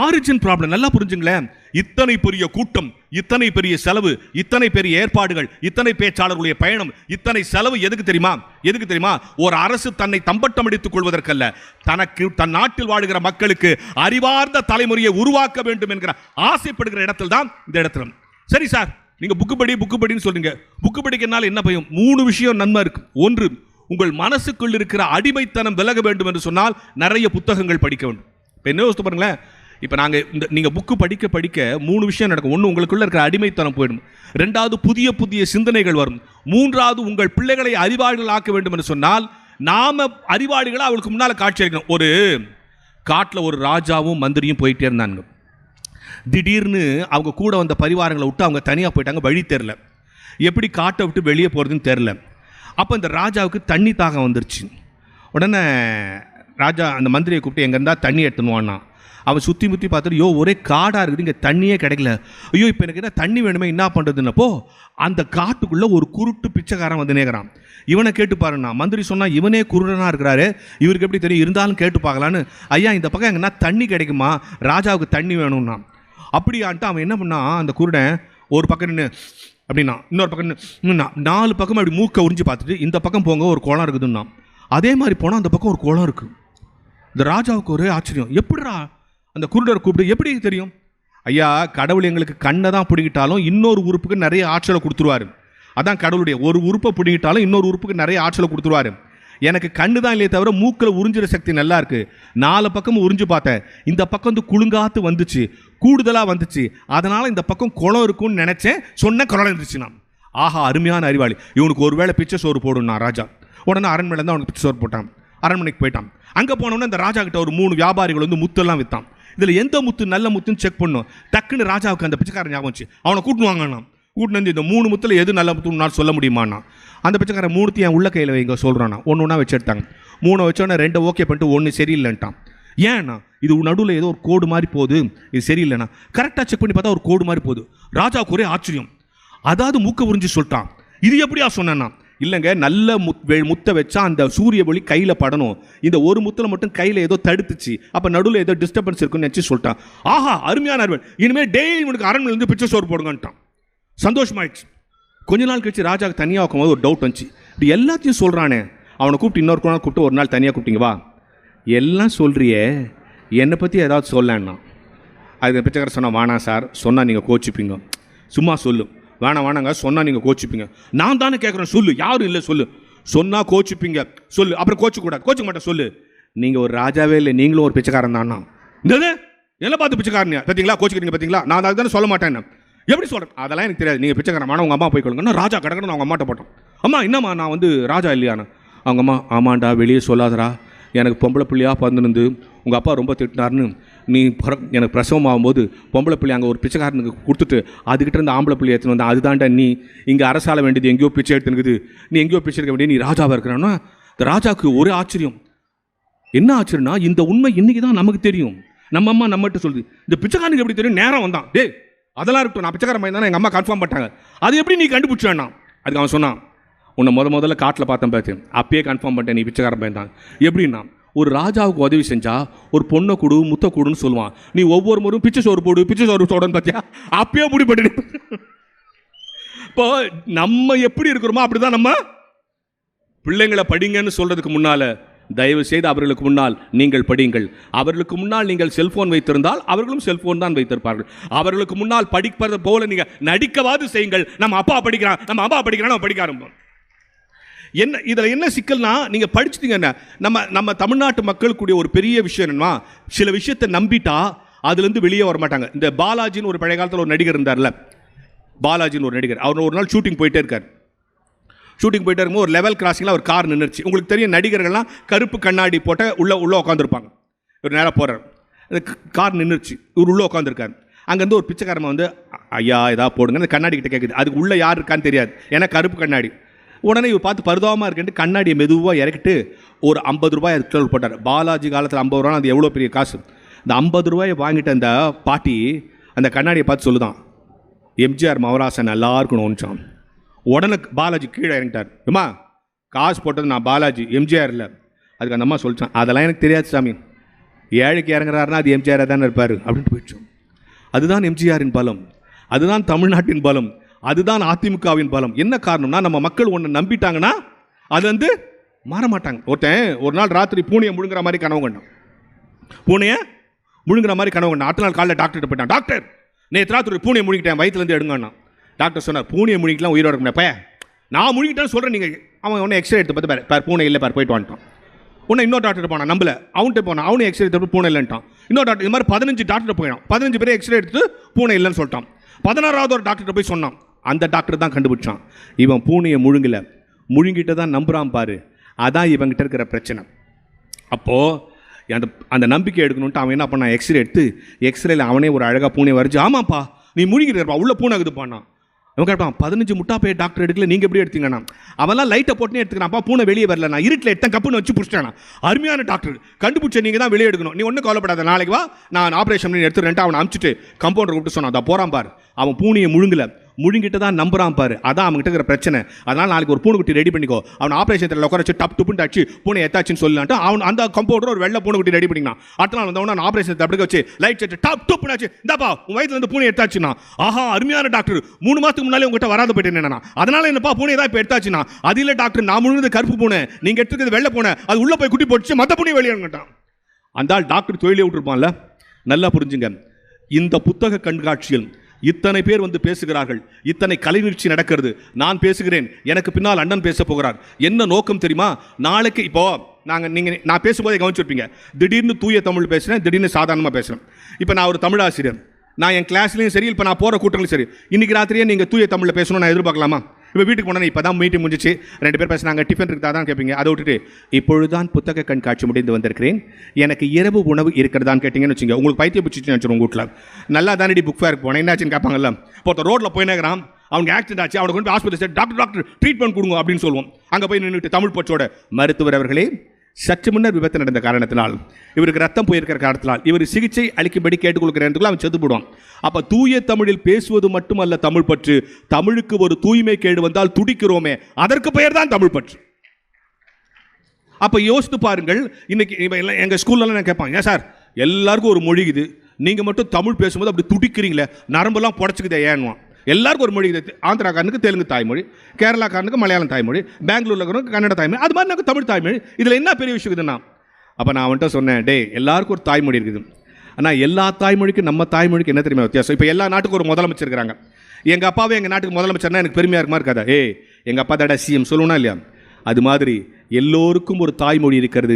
ஆரிஜின் ப்ராப்ளம் நல்லா புரிஞ்சுங்களேன். இத்தனை பெரிய கூட்டம், இத்தனை பெரிய செலவு, இத்தனை பெரிய ஏற்பாடுகள், இத்தனை பேச்சாளர்களுடைய பயணம், இத்தனை செலவு எதுக்கு தெரியுமா? ஒரு அரசு தன்னை தம்பட்டம் அடித்துக் கொள்வதற்கல்ல, தனக்கு தன் நாட்டில் வாழுகிற மக்களுக்கு அறிவார்ந்த தலைமுறையை உருவாக்க வேண்டும் என்கிற ஆசைப்படுகிற இடத்தில் தான் இந்த இடத்துல. சரி சார், நீங்க புக்கு படின்னு சொல்றீங்க. புக்கு படிக்கிறதுனால என்ன பயம்? 3 விஷயம் நன்மை இருக்கு. ஒன்று, உங்கள் மனசுக்குள் இருக்கிற அடிமைத்தனம் விலக வேண்டும் என்று சொன்னால் நிறைய புத்தகங்கள் படிக்க வேண்டும். இப்போ என்ன யோசித்து பாருங்களேன், இப்போ நீங்கள் புக்கு படிக்க 3 விஷயம் நடக்கும். ஒன்று, உங்களுக்குள்ள இருக்கிற அடிமைத்தனம் போயிடும். 2வது, புதிய சிந்தனைகள் வரும். 3வது, உங்கள் பிள்ளைகளை அறிவாளிகள் ஆக்க வேண்டும் என்று சொன்னால் நாம அறிவாளிகளை அவளுக்கு முன்னால் காட்சி அளிக்கணும். ஒரு காட்டில் ஒரு ராஜாவும் மந்திரியும் போயிட்டே இருந்தாங்க. திடீர்னு அவங்க கூட வந்த பரிவாரங்களை விட்டு அவங்க தனியாக போயிட்டாங்க. வழி தெரில, எப்படி காட்டை விட்டு வெளியே போகிறதுன்னு தெரில. அப்போ இந்த ராஜாவுக்கு தண்ணி தாகம் வந்துருச்சு. உடனே ராஜா அந்த மந்திரியை கூப்பிட்டு எங்கேருந்தா தண்ணி எடுத்துனுவான்னா. அவன் சுற்றி முற்றி பார்த்துட்டு, ஒரே காடாக இருக்குது, இங்கே தண்ணியே கிடைக்கல. இப்போ எனக்கு என்ன தண்ணி வேணுமே, என்ன பண்ணுறதுன்னப்போ அந்த காட்டுக்குள்ளே ஒரு குருட்டு பிச்சைக்காரன் வந்து நேர்கிறான். இவனை கேட்டு பாருண்ணா. மந்திரி சொன்னால், இவனே குருடனாக இருக்கிறாரு, இவருக்கு எப்படி தெரியும், இருந்தாலும் கேட்டு பார்க்கலான்னு. ஐயா இந்த பக்கம் எங்கன்னா தண்ணி கிடைக்குமா, ராஜாவுக்கு தண்ணி வேணும்னா. அப்படியான்ட்டு அவன் என்ன பண்ணான், அந்த குருடன் ஒரு பக்கம் நின்று அப்படின்னா, இன்னொரு பக்கம் நின்று 4 பக்கம் அப்படி மூக்கை உறிஞ்சி பார்த்துட்டு, இந்த பக்கம் போங்க ஒரு குளம் இருக்குதுன்னா. அதே மாதிரி போனால் அந்த பக்கம் ஒரு குளம் இருக்குது. இந்த ராஜாவுக்கு ஒரே ஆச்சரியம், எப்படிடா அந்த குருடரை கூப்பிட்டு எப்படி தெரியும்? ஐயா, கடவுள் எங்களுக்கு கண்ணை தான் பிடிக்கிட்டாலும் இன்னொரு உறுப்புக்கு நிறைய ஆற்றலை கொடுத்துருவாரு. அதான் கடவுளுடைய, ஒரு உறுப்பை பிடிக்கிட்டாலும் இன்னொரு உறுப்புக்கு நிறைய ஆற்றலை கொடுத்துருவாரு. எனக்கு கண்ணு தான் இல்லையே தவிர மூக்கில் உறிஞ்சிற சக்தி நல்லா இருக்குது. 4 பக்கமும் உறிஞ்சு பார்த்தேன், இந்த பக்கம் குழுங்காத்து வந்துச்சு, கூடுதலாக வந்துச்சு, அதனால் இந்த பக்கம் குளம் இருக்குன்னு நினச்சேன், சொன்ன குளம் இருந்துச்சு. நான் ஆஹா அருமையான அறிவாளி, இவனுக்கு ஒரு வேளை பிச்சை சோறு போடுன்னா ராஜா. உடனே அரண்மனையில் தான் அவனுக்கு பிச்சை சோறு போட்டான். அரண்மனைக்கு போயிட்டான். அங்கே போனோன்னே இந்த ராஜா கிட்ட ஒரு 3 வியாபாரிகள் முத்தெல்லாம் விற்றான். இதில் எந்த முத்து நல்ல முத்துன்னு செக் பண்ணும். டக்குன்னு ராஜாவுக்கு அந்த பிச்சைக்காரன் ஞாபகம் வச்சு அவனை கூட்டுவாங்கண்ணா. கூட்டினு வந்து இந்த 3 முத்தில் எது நல்ல முத்துன்னு நான் சொல்ல முடியுமாண்ணா. அந்த பிச்சைக்காரன் 3 என் உள்ள கையில் வைங்க சொல்கிறானா. ஒன்று ஒன்றா வச்சு எடுத்தாங்க. 3 வச்சோன்னே 2 ஓகே பண்ணிட்டு 1 சரியில்லைன்ட்டான். ஏன்னா இது நடுவில் ஏதோ ஒரு கோடு மாதிரி போகுது, இது சரியில்லைண்ணா. கரெக்டாக செக் பண்ணி பார்த்தா ஒரு கோடு மாதிரி போகுது. ராஜாவுக்கு ஒரே ஆச்சரியம். அதாவது மூக்க உறிஞ்சி சொல்லிட்டான். இது எப்படியா சொன்னா? இல்லைங்க, நல்ல முத்தை வச்சா அந்த சூரிய ஒளி கையில் படணும், இந்த ஒரு முத்தில் மட்டும் கையில் ஏதோ தடுத்துச்சு, அப்போ நடுவில் ஏதோ டிஸ்டர்பன்ஸ் இருக்குன்னு நினச்சி சொல்லிட்டான். ஆஹா, அருமையான அறிவன், இனிமேல் டெய்லி உனக்கு அரண்மனையிலேருந்து பிச்சை சோறு போடுங்கன்ட்டான். சந்தோஷமாயிடுச்சு. கொஞ்ச நாள் கழிச்சு ராஜாவுக்கு தனியாக வைக்கும்போது ஒரு டவுட் வந்துச்சு. இப்படி எல்லாத்தையும் சொல்கிறானே, அவனை கூப்பிட்டு இன்னொரு நாள் கூப்பிட்டு ஒரு நாள் தனியாக கூப்பிட்டீங்க, வா எல்லாம் சொல்கிறியே, என்னை பற்றி ஏதாவது சொல்லன்னா. அதுக்கு பிச்சைக்காரர் சொன்னால், வேணாம் சார், சொன்னால் நீங்கள் கோச்சிப்பீங்க, சும்மா சொல்லு. வேணாங்க, சொன்னால் நீங்கள் கோச்சிப்பீங்க. நான் தானே கேட்குறேன், சொல்லு. யாரும் இல்லை, சொல்லு. சொன்னால் கோச்சிப்பீங்க, சொல்லு. அப்புறம் கோச்சிக்கூடாது, கோச்சிக்க மாட்டேன், சொல்லு. நீங்கள் ஒரு ராஜாவே இல்லை, நீங்களும் ஒரு பிச்சைக்காரன் தானா? என்னது, எல்லாம் பார்த்து பிச்சைக்காரனியா பார்த்தீங்களா, கோச்சிக்கிறீங்க பார்த்தீங்களா? நான் அதுக்கு தானே சொல்ல மாட்டேன். எப்படி சொல்கிறேன்? அதெல்லாம் எனக்கு தெரியாது, நீங்கள் பிச்சைக்காரன், ஆனால் உங்கள் அம்மா போய் கொடுங்கன்னா ராஜா கிடக்கணும். அவங்க அம்மாட்ட போட்டோம். அம்மா என்னம்மா, நான் வந்து ராஜா இல்லையான்னு. அவங்க அம்மா, ஆமாண்டா, வெளியே சொல்லாதரா, எனக்கு பொம்பளை பிள்ளையாக பிறந்துருந்து உங்கள் அப்பா ரொம்ப திட்டினார்னு நீ எனக்கு பிரசவம் ஆகும்போது பொம்பளை பிள்ளை அங்கே ஒரு பிச்சைக்காரனுக்கு கொடுத்துட்டு அதுக்கிட்ட இருந்து ஆம்பளை பிள்ளை எடுத்துன்னு வந்தேன். அதுதான்டா நீ இங்கே அரசால வேண்டியது, எங்கேயோ பிச்சை எடுத்துனுக்குது, நீ எங்கேயோ பிச்சை எடுக்க வேண்டியது, நீ ராஜாவாக இருக்கிறான்னா. இந்த ராஜாவுக்கு ஒரே ஆச்சரியம். என்ன ஆச்சரியம்னா, இந்த உண்மை இன்றைக்கி தான் நமக்கு தெரியும். நம்ம அம்மா நம்மகிட்ட சொல்லுது. இந்த பிச்சைக்காரனுக்கு எப்படி தெரியும்? நேரம் வந்தான், டே அதெல்லாம் இருக்கட்டும், நான் பிச்சைக்காரன் பையன் தானே, எங்கள் அம்மா கன்ஃபார்ம் பண்ணிட்டாங்க. அது எப்படி நீ கண்டுபிடிச்சான்னா? அதுக்கு அவன் சொன்னான், உன்னை முதல்ல காட்டில் பார்த்தேன் பார்த்தேன், அப்பயே கன்ஃபார்ம் பண்ணிட்டேன் நீ பிச்சைக்காரன் பையன் தான். எப்படின்னா, ஒரு ராஜாவுக்கு உதவி செஞ்சா ஒரு பொண்ணை கொடு, முத்த கொடுன்னு சொல்லுவான். நீ ஒவ்வொரு முறையும் பிச்சை சோறு போடு, பிச்சை சோறு போடுன்னு பார்த்தியா, அப்பயே முடிப்பட்டு. இப்போ நம்ம எப்படி இருக்கிறோமோ அப்படிதான் நம்ம பிள்ளைங்களை படிங்கன்னு சொல்றதுக்கு முன்னால தயவு செய்து அவர்களுக்கு முன்னால் நீங்கள் படியுங்கள். அவர்களுக்கு முன்னால் நீங்கள் செல்போன் வைத்திருந்தால் அவர்களும் செல்போன் தான் வைத்திருப்பார்கள். அவர்களுக்கு முன்னால் படிப்பது போல நீங்க நடிக்கவாது செய்யுங்கள். நம்ம அப்பா படிக்கிறான், நம்ம அம்மா படிக்கிறான், நம்ம படிக்க ஆரம்பிப்போம். என்ன இதில் என்ன சிக்கல்னா, நீங்கள் படிச்சுட்டீங்கன்னா நம்ம தமிழ்நாட்டு மக்களுக்குடைய ஒரு பெரிய விஷயம் என்னன்னா, சில விஷயத்தை நம்பிட்டா அதுலேருந்து வெளியே வர மாட்டாங்க. இந்த பாலாஜின்னு ஒரு பழைய காலத்தில் ஒரு நடிகர் இருந்தார்ல, பாலாஜின்னு ஒரு நடிகர், அவர் ஒரு நாள் ஷூட்டிங் போயிட்டே இருக்கார். ஷூட்டிங் போயிட்டே இருக்கும்போது ஒரு லெவல் கிராசிங்கில் ஒரு கார் நின்றுச்சு. உங்களுக்கு தெரியும், நடிகர்கள்லாம் கருப்பு கண்ணாடி போட்ட உள்ளே உட்காந்துருப்பாங்க. இவர் நேராக போகிறார், அந்த கார் நின்றுச்சு, இவர் உள்ளே உட்காந்துருக்காரு. அங்கேருந்து ஒரு பிச்சைக்காரமாக வந்து, ஐயா ஏதாவது போடுங்க, அந்த கண்ணாடி கிட்ட கேட்குது. அதுக்கு உள்ளே யார் இருக்கான்னு தெரியாது, ஏன்னா கருப்பு கண்ணாடி. உடனே இவர் பார்த்து பரிதாபமாக இருக்குன்ட்டு கண்ணாடியை மெதுவாக இறக்கிட்டு ஒரு 50 ரூபாய் அதுக்கு போட்டார். பாலாஜி காலத்தில் 50 ரூபா அது எவ்வளோ பெரிய காசு. இந்த 50 ரூபாயை வாங்கிட்டு அந்த பாட்டி அந்த கண்ணாடியை பார்த்து சொல்லுதான், எம்ஜிஆர் மவராசன் நல்லா இருக்கணும்னுச்சான். உடனே பாலாஜி கீழே இறங்கிட்டார். அம்மா காசு போட்டது நான் பாலாஜி, எம்ஜிஆர் இல்லை. அதுக்கு அந்த அம்மா சொல்லிச்சான், அதெல்லாம் எனக்கு தெரியாது சாமி, ஏழைக்கு இறங்குறாருன்னா அது எம்ஜிஆராக தானே இருப்பார் அப்படின்ட்டு போயிடுச்சோம். அதுதான் எம்ஜிஆரின் பலம், அதுதான் தமிழ்நாட்டின் பலம், அதுதான் அதிமுகவின் பலம். என்ன காரணம்னா, நம்ம மக்கள் ஒன்று நம்பிட்டாங்கன்னா அது வந்து மாற மாட்டாங்க. ஒருத்தன் ஒரு நாள் ராத்திரி பூனையை முழுங்குற மாதிரி கனவு கண்டான். பூனையை முழுங்குற மாதிரி கனவு கண்டான். அடுத்த நாள் காலையில் டாக்டர்கிட்ட போயிட்டான். டாக்டர், நேற்று ராத்திரி பூனையை முழுங்கிட்டேன், வயிற்றுலேருந்து எடுங்கண்ணா. டாக்டர் சொன்னார், பூனையை முழுங்கிக்கலாம் உயிரோட இருக்கணும். பையன் நான் முழுங்கிட்டேன்னு சொல்கிறேன், நீங்கள் அவன் ஒன்று எக்ஸ்ரே எடுத்து பார்த்து பார் பூனை இல்லை பார், போயிட்டு வந்துட்டான். உடனே இன்னொரு டாக்டர் போனான், நம்பல, அவன்கிட்ட போனான், அவனு எக்ஸ்ரே எடுத்து பூனை இல்லைன்ட்டான். இன்னொரு டாக்டர் இது மாதிரி 15 டாக்டர் போயிடான். 15 பேர் எக்ஸ்ரே எடுத்து பூனை இல்லைன்னு சொல்லிட்டான். 16வது ஒரு டாக்டர் போய் சொன்னான். அந்த டாக்டர் தான் கண்டுபிடிச்சான், இவன் பூனையை முழுங்கலை, முழுங்கிட்டு தான் நம்புறான் பாரு, அதான் இவங்கிட்ட இருக்கிற பிரச்சனை. அப்போது அந்த நம்பிக்கை எடுக்கணுன்ட்டு அவன் என்ன பண்ணான், எக்ஸ்ரே எடுத்து எக்ஸ்ரேல அவனே ஒரு அழகாக பூனை வரைஞ்சி, ஆமாப்பா நீ முழுங்கிட்டு உள்ள பூனை இருக்குதுப்பாண்ணா. அவன் கேட்டான், 15 முட்டா போய் டாக்டர் எடுக்கல, நீங்கள் எப்படி எடுத்தீங்கண்ணா? அவன்லாம் லைட்டை போட்டுனே எடுத்துக்கிறான்ப்பா, பூனை வெளியே வரல, நான் இருட்டில் எடுத்தேன், கப்புன்னு வச்சு பிடிச்சிட்டானா. அருமையான டாக்டர், கண்டுபிடிச்ச நீங்கள் தான் வெளியே எடுக்கணும், நீ ஒன்றும் கவலைப்படாத, நாளைக்கு வா நான் ஆப்ரேஷன் பண்ணி எடுத்துறேன்ட்டு அவனை அனுப்பிச்சிட்டு கம்பவுண்டர் கூப்பிட்டு சொன்னான், அதை போகிறான் பார், அவன் பூனையை முழுங்கலை, முழுங்கிட்டு தான் நம்புறான் பாரு, அதான் அவன்கிட்ட இருக்கிற பிரச்சனை. அதனால் நாளைக்கு ஒரு பூனைக்குட்டி ரெடி பண்ணிக்கோ, அவன் ஆப்ரேஷன் தேட்டரில் உட்கார வச்சு டப் டுப்புன்னு அடிச்சு பூனை எத்தாச்சுன்னு சொல்லலான்ட்டு அவன் அந்த கம்பவுண்டர் ஒரு வெள்ளை பூனைக்குட்டி ரெடி பண்ணிக்கலாம். அடுத்த நாள் வந்தவன நான் ஆப்ரேஷன் தேட்டருக்கு வச்சு லைட் செட்டு டப் டுப்புன்னு ஆச்சு, இந்தாப்பா உன் வயிற்றுலேருந்து பூனை எடுத்தாச்சுன்னா. ஆஹா அருமையான டாக்டர், 3 மாதத்துக்கு முன்னாலே உங்ககிட்ட வராத போயிட்டேன் என்னன்னா, அதனால என்னப்பா பூனை தான் இப்போ எடுத்தாச்சுன்னா. அது இல்லை டாக்டர், நான் முழுங்கிறது கருப்பு பூனை, நீங்கள் எடுத்துக்கிறது வெள்ளை பூனை, அது உள்ளே போய் குட்டி போட்டுச்சு, மற்ற பூனை வெளியேட்டான். அந்த டாக்டர் தொழிலே விட்டுருப்பான்ல. நல்லா புரிஞ்சுங்க, இந்த புத்தக கண்காட்சியில் இத்தனை பேர் வந்து பேசுகிறார்கள், இத்தனை கலை நிகழ்ச்சி நடக்கிறது, நான் பேசுகிறேன், எனக்கு பின்னால் அண்ணன் பேச போகிறார். என்ன நோக்கம் தெரியுமா? நாளைக்கு இப்போ நான் பேசும்போதே கவனிச்சிருப்பீங்க, திடீர்னு தூய தமிழ் பேசுகிறேன், திடீர்னு சாதாரணமாக பேசுகிறேன். இப்போ நான் ஒரு தமிழ் ஆசிரியர், நான் என் கிளாஸ்லையும் சரி, இப்போ நான் போகிற கூட்டங்களும் சரி, இன்றைக்கி ராத்திரியே நீங்கள் தூய தமிழில் பேசணும்னு நான் எதிர்பார்க்கலாமா? இப்போ வீட்டுக்கு போனால் இப்போ தான் மீட்டிங் முடிஞ்சிச்சு, 2 பேர் பேசுனாங்க, டிஃபன் இருக்குதா தான் கேட்பீங்க. அதை விட்டுட்டு இப்பொழுதுதான் புத்தக கண்காட்சி முடிந்து வந்திருக்கிறேன், எனக்கு இரவு உணவு இருக்கிறதான்னு கேட்டிங்கன்னு வச்சுங்க, உங்களுக்கு பைத்தியம் பிடிச்சிச்சு நினச்சிடும். உங்கள் வீட்டில் நல்லா தானடி புக் ஃபேருக்கு போனேன், என்னாச்சுன்னு கேட்பாங்கல்ல. இப்போ ஒருத்தர் ரோட்டில் போயினேங்கிறான், அவனுக்கு ஆக்சிடென்ட் ஆச்சு, அவனுக்கு வந்து ஹாஸ்பிட்டல் டாக்டர் டாக்டர் ட்ரீட்மெண்ட் கொடுங்க அப்படின்னு சொல்லுவோம். அங்கே போய் நின்றுட்டு தமிழ் பச்சோட, மருத்துவர் அவர்களே சற்று முன்னர் விபத்து நடந்த காரணத்தினால், இவருக்கு ரத்தம் போயிருக்கிற காரணத்தினால், இவர் சிகிச்சை அளிக்கும்படி கேட்டுக்கொள்கிற இடத்துக்குள்ள அவன் செத்து போடுவான். அப்போ தூய தமிழில் பேசுவது மட்டுமல்ல தமிழ் பற்று, தமிழுக்கு ஒரு தூய்மை கேடு வந்தால் துடிக்கிறோமே, அதற்கு பெயர் தான் தமிழ் பற்று. அப்போ யோசித்து பாருங்கள். இன்னைக்கு எங்கள் ஸ்கூல்லலாம் நான் கேட்பாங்க, ஏன் சார் எல்லாருக்கும் ஒரு மொழி இது, நீங்கள் மட்டும் தமிழ் பேசும்போது அப்படி துடிக்கிறீங்களே, நரம்பெல்லாம் புடச்சிக்குதே ஏன்னுவான். எல்லாருக்கும் ஒரு மொழி இது. ஆந்திராக்காரனுக்கு தெலுங்கு தாய்மொழி, கேரளாக்காரனுக்கு மலையாளம் தாய்மொழி, பெங்களூரில் இருக்கிறவங்க கன்னட தாய்மொழி, அது மாதிரி எனக்கு தமிழ் தாய்மொழி. இதில் என்ன பெரிய விஷயம் இதுன்னா, அப்போ நான் அவன்கிட்ட சொன்னேன், டே எல்லாருக்கும் ஒரு தாய்மொழி இருக்குது, ஆனால் எல்லா தாய்மொழிக்கும் நம்ம தாய்மொழிக்கு என்ன தெரியுமா வித்தியாசம்? இப்போ எல்லா நாட்டுக்கும் ஒரு முதலமைச்சர் இருக்கிறாங்க. எங்கள் அப்பாவே எங்கள் நாட்டுக்கு முதலமைச்சர்னா எனக்கு பெருமையாக இருக்குமா இருக்காதா? எங்கள் அப்பா தாடா சிஎம் சொல்லுவோனா இல்லையா? அது மாதிரி எல்லோருக்கும் ஒரு தாய்மொழி இருக்கிறது.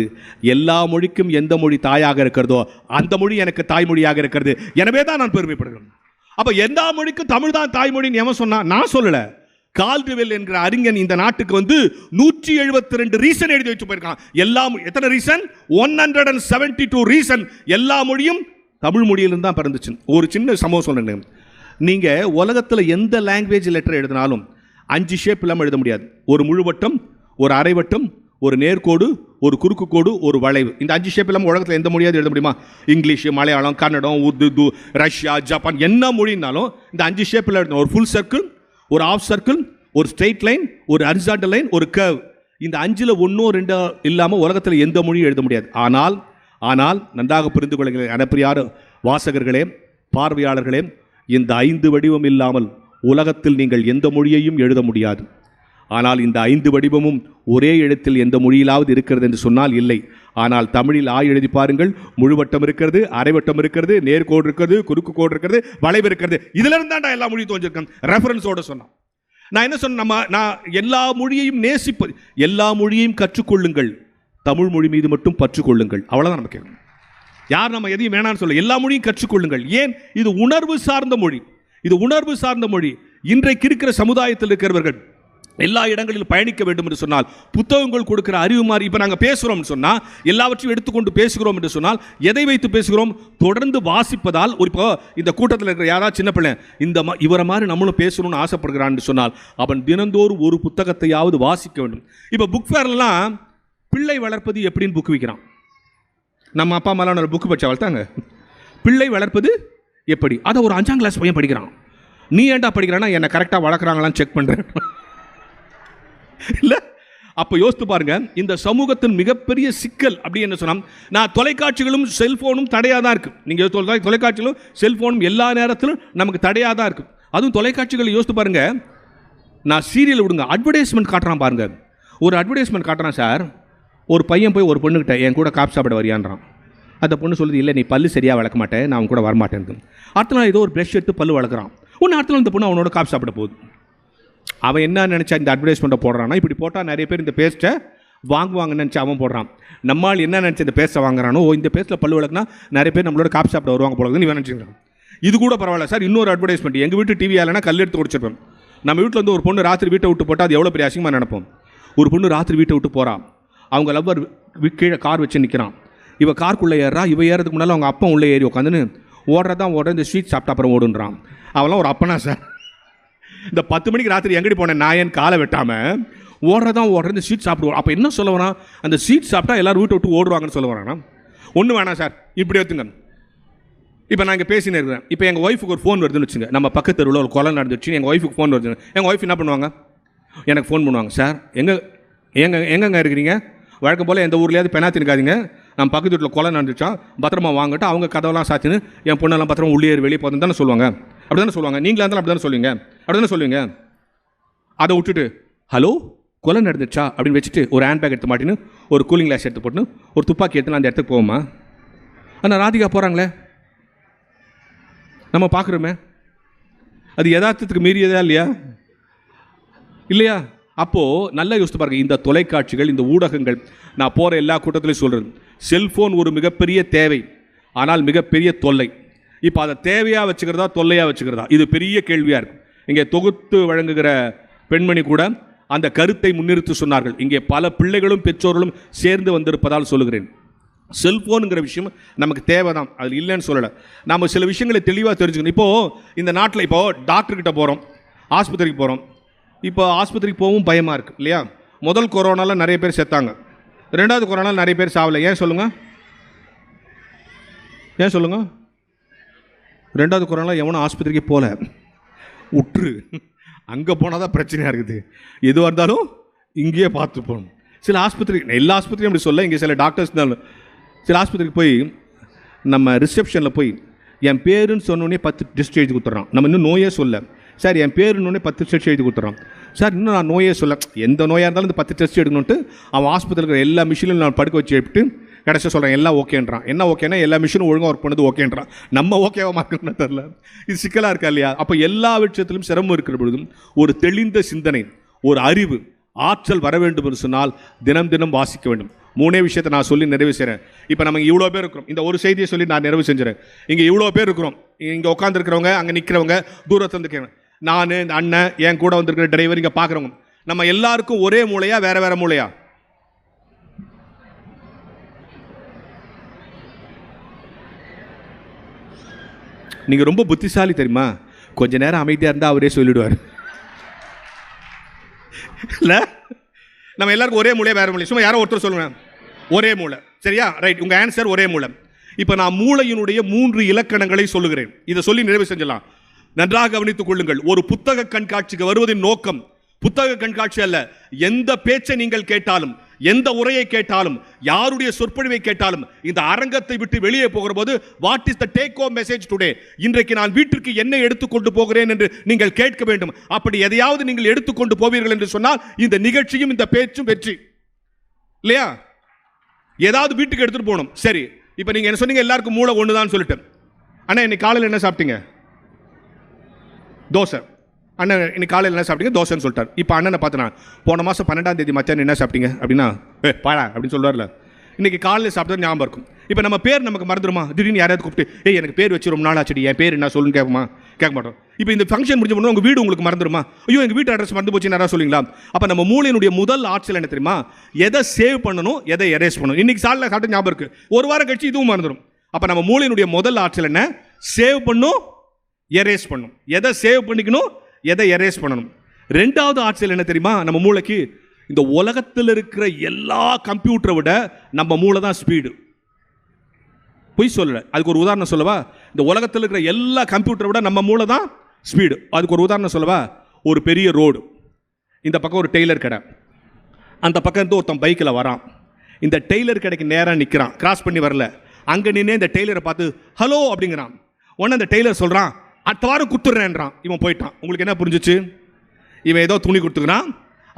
எல்லா மொழிக்கும் எந்த மொழி தாயாக இருக்கிறதோ அந்த மொழி எனக்கு தாய்மொழியாக இருக்கிறது. எனவே தான் நான் பெருமைப்படுகிறேன். அப்போ எல்லா மொழிக்கும் தமிழ் தான் தாய்மொழின்னு எவன் சொன்னா? நான் சொல்லலை. கால்டுவெல் என்கிற அறிஞன் இந்த நாட்டுக்கு 172 ரீசன் எழுதி வச்சு போயிருக்கான். எத்தனை ரீசன்? 172 ரீசன். எல்லா மொழியும் தமிழ் மொழியிலிருந்து தான் பிறந்துச்சு. ஒரு சின்ன சம்பவம் சொல்றேன். நீங்க உலகத்தில் எந்த லாங்குவேஜ் லெட்டர் எழுதினாலும் 5 ஷேப் இல்லாமல் எழுத முடியாது. ஒரு முழுவட்டம், ஒரு அரைவட்டம், ஒரு நேர்கோடு, ஒரு குறுக்கு கோடு, ஒரு வளைவு. இந்த 5 ஷேப் இல்லாமல் உலகத்தில் எந்த மொழியாவது எழுத முடியுமா? English, Malayalam, Kannada, Urdu, Russia, Japan, என்ன மொழினாலும் இந்த 5 ஷேப்பில் எழுதணும். ஒரு ஃபுல் சர்க்கிள், ஒரு ஆஃப் சர்க்கிள், ஒரு ஸ்ட்ரெயிட் லைன், ஒரு ஹரிசாண்டல் லைன், ஒரு கர்வ். இந்த 5ல் 1 2 இல்லாமல் உலகத்தில் எந்த மொழியும் எழுத முடியாது. ஆனால் நன்றாக புரிந்து கொள்ளுங்கள் அனப்பிரியார் வாசகர்களே, பார்வையாளர்களே, இந்த 5 வடிவம் இல்லாமல் உலகத்தில் நீங்கள் எந்த மொழியையும் எழுத முடியாது. ஆனால் இந்த 5 வடிவமும் ஒரே எழுத்தில் எந்த மொழியிலாவது இருக்கிறது என்று சொன்னால் இல்லை. ஆனால் தமிழில் எழுதி பாருங்கள். முழுவட்டம் இருக்கிறது, அரைவட்டம் இருக்கிறது, நேர்கோடு இருக்கிறது, குறுக்கு கோடு இருக்கிறது, வளைவு இருக்கிறது. இதுல இருந்தாண்டா எல்லா மொழியும் தோன்றிருக்கேன். ரெஃபரன்ஸோட சொன்னான். நான் என்ன சொன்ன, நான் எல்லா மொழியையும் நேசிப்பது, எல்லா மொழியையும் கற்றுக்கொள்ளுங்கள், தமிழ் மொழி மீது மட்டும் பற்றுக்கொள்ளுங்கள். அவ்வளவுதான் நமக்கு. யார் நம்ம எதையும் வேணான்னு சொல்ல, எல்லா மொழியும் கற்றுக்கொள்ளுங்கள். ஏன்? இது உணர்வு சார்ந்த மொழி. இது உணர்வு சார்ந்த மொழி. இன்றைக்கு இருக்கிற சமுதாயத்தில் இருக்கிறவர்கள் எல்லா இடங்களிலும் பயணிக்க வேண்டும் என்று சொன்னால், புத்தகங்கள் கொடுக்கிற அறிவு மாதிரி இப்போ நாங்கள் பேசுகிறோம் சொன்னால், எல்லாவற்றையும் எடுத்துக்கொண்டு பேசுகிறோம் என்று சொன்னால், எதை வைத்து பேசுகிறோம்? தொடர்ந்து வாசிப்பதால். இப்போ இந்த கூட்டத்தில் இருக்கிற யாராவது சின்ன பிள்ளை இவரை மாதிரி நம்மளும் பேசணும்னு ஆசைப்படுகிறான்னு சொன்னால், அவன் தினந்தோறும் ஒரு புத்தகத்தையாவது வாசிக்க வேண்டும். இப்போ புக் ஃபேர்லாம் பிள்ளை வளர்ப்பது எப்படின்னு புக் விற்கிறான். நம்ம அப்பா அம்மாலாம் புக்கு படிச்சா வளர்த்தாங்க. பிள்ளை வளர்ப்பது எப்படி? அதை ஒரு 5ஆம் கிளாஸ் பையன் படிக்கிறான். நீ ஏன்டா படிக்கிறான்னா, என்னை கரெக்டாக வளர்க்குறாங்களான்னு செக் பண்ணுறேன். இல்லை, அப்போ யோசித்து பாருங்க. இந்த சமூகத்தின் மிகப்பெரிய சிக்கல் அப்படி என்ன சொன்னால், நான் தொலைக்காட்சிகளும் செல்ஃபோனும் தடையாக தான் இருக்குது. நீங்கள் தொலைக்காட்சிகளும் செல்ஃபோனும் எல்லா நேரத்திலும் நமக்கு தடையாக தான் இருக்குது. அதுவும் தொலைக்காட்சிகள் யோசித்து பாருங்க. நான் சீரியல் விடுங்க, அட்வர்டைஸ்மெண்ட் காட்டுறான் பாருங்க. ஒரு அட்வர்டைஸ்மெண்ட் காட்டுறான் சார். ஒரு பையன் போய் ஒரு பொண்ணுக்கிட்ட என் கூட காப்பு சாப்பிட வரியான்றான். அந்த பொண்ணு சொல்லுது, இல்லை நீ பல்லு சரியாக வளர்க்க மாட்டேன், நான் அவன் கூட வரமாட்டேன். அடுத்த நாள் ஏதோ ஒரு ப்ரெஷ் எடுத்து பல்லு வளர்க்குறான். அடுத்த நாள் இந்த பொண்ணு அவனோட காப்பு சாப்பிட போகுது. அவன் என்ன நினச்சா இந்த அட்வர்டைஸ்மெண்ட்டை போடுறான்னா, இப்படி போட்டால் நிறைய பேர் இந்த பேஸ்ட்டை வாங்குவாங்கன்னு நினச்சி அவன் போடுறான். நம்மால் என்ன நினச்சி இந்த பேஸ்ட்டை வாங்குறானோ, இந்த பேஸ்ட்டில் பல்லு வளர்க்குனா நிறைய பேர் நம்மளோட காப்பு சாப்பிட வருவாங்க போலன்னு இவன் நினச்சிக்கிறான். இது கூட பரவாயில்ல சார். இன்னொரு அட்வர்டைஸ்மெண்ட், எங்கள் வீட்டு டிவி ஆலைனா கல் எடுத்து குடிச்சிருப்பேன். நம்ம வீட்டில் ஒரு பொண்ணு ராத்திரி வீட்டை விட்டு போட்டால் அது எவ்வளோ பெரிய அசிங்கமாக நினைப்போம். ஒரு பொண்ணு ராத்திரி வீட்டை விட்டு போகிறான். அவங்க லவ்வர் கீழே கார் வச்சு நிற்கிறான். இவ காருக்குள்ளே ஏறா. இவ ஏறதுக்கு முன்னால் அவங்க அப்பா உள்ளே ஏறி உட்காந்துன்னு ஓடுறதான் ஓடுற, இந்த ஸ்வீட் சாப்பிட்டா அப்புறம் ஓடுன்றான். அவெல்லாம் ஒரு அப்பனா சார். இந்த 10 மணிக்கு ராத்திரி எங்கடி போனேன் நான் என் காலை வெட்டாமல் ஓடுறதான் ஓடுற, இந்த ஸ்வீட் சாப்பிடுவோம். அப்போ என்ன சொல்ல வரான்? அந்த ஸ்வீட் சாப்பிட்டா எல்லாரும் வீட்டை விட்டு ஓடுவாங்கன்னு சொல்ல வரானா? ஒன்றும் வேணாம் சார், இப்படி எடுத்துங்க. இப்போ நான் இங்கே பேசினே இருக்கிறேன். இப்போ எங்கள் ஒய்ஃபுக்கு ஒரு ஃபோன் வருதுன்னு வச்சுங்க. நம்ம பக்கத்து தெருவில் ஒரு கொலை நடந்துச்சு, எங்கள் ஒய்ஃபுக்கு ஃபோன் வருது. எங்கள் ஒய்ஃப் என்ன பண்ணுவாங்க? எனக்கு ஃபோன் பண்ணுவாங்க. சார் எங்கெங்க இருக்கிறீங்க? வழக்கம் போல் எந்த ஊர்லேயாவது பெனாத்தி இருக்காதிங்க, நம்ம பக்கத்து வீட்டில் கொலை நடந்துச்சான், பத்திரமா வாங்கிட்டு அவங்க கதவெல்லாம் சாத்தின்னு என் பொண்ணெல்லாம் பத்திரமா உள்ளே வெளியே போதுன்னு தானே சொல்லுவாங்க. அப்படி தானே சொல்லுவாங்க. நீங்களா இருந்தாலும் அப்படி தானே சொல்லுவீங்க. அப்படி தானே சொல்லுவீங்க. அதை விட்டுட்டு ஹலோ கொலை நடந்துச்சா அப்படின்னு வச்சுட்டு ஒரு ஹேண்ட் பேக் எடுத்து மாட்டின்னு ஒரு கூலிங் கிளாஸ் எடுத்து போட்டுன்னு ஒரு துப்பாக்கி எடுத்து அந்த இடத்துக்கு போவோமா? ஆனால் ராதிகா போகிறாங்களே, நம்ம பார்க்குறோமே, அது யதார்த்தத்துக்கு மீறியதா இல்லையா? இல்லையா? அப்போது நல்லா யோசித்து பாருங்க. இந்த தொலைக்காட்சிகள், இந்த ஊடகங்கள், நான் போகிற எல்லா கூட்டத்திலையும் சொல்கிறது, செல்ஃபோன் ஒரு மிகப்பெரிய தேவை, ஆனால் மிகப்பெரிய தொல்லை. இப்போ அதை தேவையாக வச்சுக்கிறதா தொல்லையாக வச்சுக்கிறதா, இது பெரிய கேள்வியாக இருக்கும். இங்கே தொகுத்து வழங்குகிற பெண்மணி கூட அந்த கருத்தை முன்னிறுத்தி சொன்னார்கள். இங்கே பல பிள்ளைகளும் பெற்றோர்களும் சேர்ந்து வந்திருப்பதால் சொல்லுகிறேன். செல்ஃபோனுங்கிற விஷயம் நமக்கு தேவை தான், அதில் இல்லைன்னு சொல்லலை. நம்ம சில விஷயங்களை தெளிவாக தெரிஞ்சுக்கணும். இப்போது இந்த நாட்டில் இப்போது டாக்டர்கிட்ட போகிறோம், ஆஸ்பத்திரிக்கு போகிறோம். இப்போ ஆஸ்பத்திரிக்கு போகவும் பயமாக இருக்குது இல்லையா? முதல் கொரோனாவில் நிறைய பேர் செத்தாங்க. 2வது கொரோனா நிறைய பேர் சாவலை. ஏன் சொல்லுங்க? ஏன் சொல்லுங்க? 2வது கொரோனா எவனும் ஆஸ்பத்திரிக்கு போகல, உற்று அங்கே போனால் தான் பிரச்சனையாக இருக்குது. எதுவாக இருந்தாலும் இங்கேயே பார்த்து போகணும். சில ஆஸ்பத்திரி, எல்லா ஆஸ்பத்திரியும் அப்படி சொல்ல, இங்கே சில டாக்டர்ஸ் இருந்தாலும் சில ஆஸ்பத்திரிக்கு போய் நம்ம ரிசப்ஷனில் போய் என் பேருன்னு சொன்னோடனே 10 டெஸ்ட் எழுதி கொடுத்துட்றான். நம்ம இன்னும் நோயே சொல்ல, சார் என் பேருன்னொடனே 10 டெஸ்ட் எழுதி கொடுத்துட்றான். சார் இன்னும் நான் நோயே சொல்ல, எந்த நோயாக இருந்தாலும் இந்த 10 டெஸ்ட் எடுக்கணுன்ட்டு அவன் ஆஸ்பத்திரியில் இருக்கிற எல்லா மிஷினும் நான் படுக்க வச்சு எடுத்து கடைசியாக சொல்கிறேன் எல்லாம் ஓகேன்றான். என்ன ஓகேன்னா எல்லா மிஷினும் ஒழுங்காக ஒர்க் பண்ணது ஓகேன்றான். நம்ம ஓகேவாக மார்க்கணும்னு தெரில. இது சிக்கலாக இருக்கா இல்லையா? அப்போ எல்லா விஷயத்திலும் சிரமம் இருக்கிற பொழுதும் ஒரு தெளிந்த சிந்தனை, ஒரு அறிவு, ஆற்றல் வர வேண்டும் என்று சொன்னால் தினம் தினம் வாசிக்க வேண்டும். 3 விஷயத்தை நான் சொல்லி நிறைவு செய்கிறேன். இப்போ நம்ம இவ்வளோ பேர் இருக்கிறோம், இந்த ஒரு செய்தியை சொல்லி நான் நிறைவு செஞ்சுறேன். இங்கே இவ்வளோ பேர் இருக்கிறோம், இங்கே உட்காந்துருக்கிறவங்க, அங்கே நிற்கிறவங்க, தூரத்தில் இருக்கிறவங்க, நான், இந்த அண்ணன், என் கூட வந்திருக்கிற டிரைவர், இங்கே பார்க்குறவங்க, நம்ம எல்லாருக்கும் ஒரே மூளையா வேற வேற மூளையா? நீங்கள் ரொம்ப புத்திசாலி தெரியுமா? கொஞ்ச நேரம் அமைதியாக இருந்தால் அவரே சொல்லிடுவார். இல்லை, நம்ம எல்லாருக்கும் ஒரே மூளையா வேற மூளை? சும்மா யாரோ ஒருத்தர் சொல்லுவேன் ஒரே மூளை. சரியா? ரைட், உங்கள் ஆன்சர் ஒரே மூளை. இப்போ நான் மூளையினுடைய 3 இலக்கணங்களை சொல்லுகிறேன். இதை சொல்லி நிறைவு செஞ்சலாம். நன்றாக கவனித்துக் கொள்ளுங்கள். ஒரு புத்தக கண்காட்சிக்கு வருவதின் நோக்கம் புத்தக கண்காட்சி அல்ல. எந்த பேச்சை நீங்கள் கேட்டாலும், எந்த உரையை கேட்டாலும், யாருடைய சொற்பொழிவை கேட்டாலும், இந்த அரங்கத்தை விட்டு வெளியே போகிற போது what is the take home message today, இன்றைக்கு நான் வீட்டிற்கு என்ன எடுத்துக்கொண்டு போகிறேன் என்று நீங்கள் கேட்க வேண்டும். அப்படி எதையாவது நீங்கள் எடுத்துக்கொண்டு போவீர்கள் என்று சொன்னால் இந்த நிகழ்ச்சியும் இந்த பேச்சும் வெற்றி இல்லையா? ஏதாவது வீட்டுக்கு எடுத்துட்டு போகணும். சரி, இப்போ நீங்க என்ன சொன்னீங்க? எல்லாருக்கும் மூளை ஒண்ணுதான் சொல்லிட்டு. அண்ணா இன்னைக்கு காலையில் என்ன சாப்பிட்டீங்க? தோசை. அண்ணன் இன்னைக்கு காலையில் என்ன சாப்பிட்டீங்க? தோசைன்னு சொல்லிட்டார். இப்போ அண்ணனை பார்த்தனா போன மாதம் 12ஆம் தேதி மச்சான் என்ன சாப்பிட்டீங்க அப்படின்னா பாடா அப்படின்னு சொல்லுவார்ல. இன்னைக்கு காலையில் சாப்பிட்டது ஞாபகம் இருக்கும். இப்போ நம்ம பேர் நமக்கு மறந்துடுமா? திடீர்னு யாராவது கூப்பிட்டு எனக்கு பேர் வச்சு ரொம்ப நாள் ஆச்சு, என் பேர் என்ன சொல்லுன்னு கேட்குமா? கேட்க மாட்டோம். இப்போ இந்த ஃபங்க்ஷன் முடிஞ்ச உடனே உங்கள் வீடு உங்களுக்கு மறந்துடுமா? ஐயோ எங்கள் வீட்டு அட்ரஸ் மறந்து போச்சு யாராவது சொல்லுங்களா? அப்போ நம்ம மூளையினுடைய முதல் ஆற்றல் என்ன தெரியுமா? எதை சேவ் பண்ணணும், எதை எரேஸ் பண்ணணும். இன்னைக்கு சாலில் சாப்பிட்டு ஞாபகம் இருக்கு, ஒரு வாரம் கழிச்சு இதுவும் மறந்துடும். அப்போ நம்ம மூளையினுடைய முதல் ஆற்றல் என்ன? சேவ் பண்ணும், எரேஸ் பண்ணும். எதை சேவ் பண்ணிக்கணும், எதை எரேஸ் பண்ணணும். 2வது ஆற்றல் என்ன தெரியுமா? நம்ம மூளைக்கு இந்த உலகத்தில் இருக்கிற எல்லா கம்ப்யூட்டரை விட நம்ம மூளை தான் ஸ்பீடு. பொய் சொல்லல. அதுக்கு ஒரு உதாரணம் சொல்லவா? இந்த உலகத்தில் இருக்கிற எல்லா கம்ப்யூட்டரை விட நம்ம மூளை தான் ஸ்பீடு. அதுக்கு ஒரு உதாரணம் சொல்லவா? ஒரு பெரிய ரோடு, இந்த பக்கம் ஒரு டெய்லர் கடை, அந்த பக்கம் இருந்து ஒருத்தன் பைக்கில் வரான். இந்த டெய்லர் கடைக்கு நேராக நிற்கிறான், கிராஸ் பண்ணி வரல. அங்கே நின்று இந்த டெய்லரை பார்த்து ஹலோ அப்படிங்கிறான். உடனே அந்த டெய்லர் சொல்கிறான் அடுத்த வாரம் கொடுத்துட்றேன்றான். இவன் போயிட்டான். உங்களுக்கு என்ன புரிஞ்சிச்சு? இவன் ஏதோ துணி கொடுத்துக்கிறான்,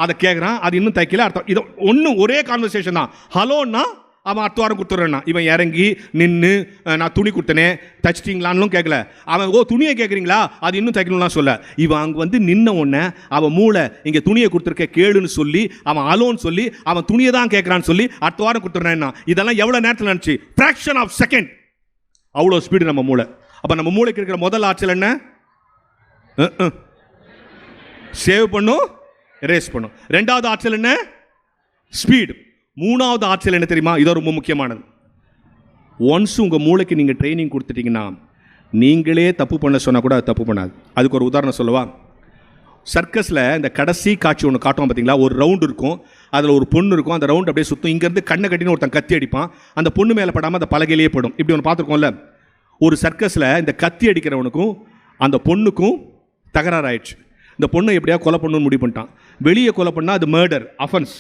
அதை கேட்குறான், அது இன்னும் தைக்கல. அர்த்தம் இது ஒன்றும் ஒரே கான்வர்சேஷன் தான். ஹலோன்னா அவன் அடுத்த வாரம் கொடுத்துட்றேன்னா, இவன் இறங்கி நின்று நான் துணி கொடுத்தனே தைச்சிட்டிங்களான்னு கேட்கல. அவன் துணியை கேட்குறீங்களா, அது இன்னும் தைக்கணும்லாம் சொல்ல. இவன் அங்கே வந்து நின்ன உடனே அவன் மூளை இங்கே துணியை கொடுத்துருக்க கேளுன்னு சொல்லி, அவன் அலோன்னு சொல்லி, அவன் துணியை தான் கேட்குறான்னு சொல்லி அடுத்த வாரம் கொடுத்துட்றேன்னா, இதெல்லாம் எவ்வளோ நேரத்தில் நினச்சி? Fraction of second. அவ்வளோ ஸ்பீடு நம்ம மூளை. அப்போ நம்ம மூளைக்கு இருக்கிற முதல் ஆற்றல் என்ன? சேவ் பண்ணும், எரேஸ் பண்ணும். 2வது ஆற்றல் என்ன? ஸ்பீடு. 3வது ஆற்றல் என்ன தெரியுமா? இது ரொம்ப முக்கியமானது. ஒன்ஸ் உங்கள் மூளைக்கு நீங்கள் ட்ரைனிங் கொடுத்துட்டீங்கன்னா நீங்களே தப்பு பண்ண சொன்னால் கூட அது தப்பு பண்ணாது. அதுக்கு ஒரு உதாரணம் சொல்லவா? சர்க்கஸில் இந்த கடைசி காட்சி ஒன்று காட்டுவோம் பார்த்தீங்களா? ஒரு ரவுண்டு இருக்கும், அதில் ஒரு பொண்ணு இருக்கும், அந்த ரவுண்டு அப்படியே சுற்றும். இங்கேருந்து கண்ணை கட்டின்னு ஒருத்தன் கத்தி அடிப்பான், அந்த பொண்ணு மேலே படாமல் அந்த பலகையிலேயே படும். இப்படி ஒன்று பார்த்துருக்கோம்ல? ஒரு சர்க்கஸில் இந்த கத்தி அடிக்கிறவனுக்கும் அந்த பொண்ணுக்கும் தகராறு ஆயிடுச்சு. இந்த பொண்ணை எப்படியா கொலை பண்ணணும்னு முடிவு பண்ணிட்டான். வெளியே கொலை பண்ணால் அது மர்டர் அஃபென்ஸ்.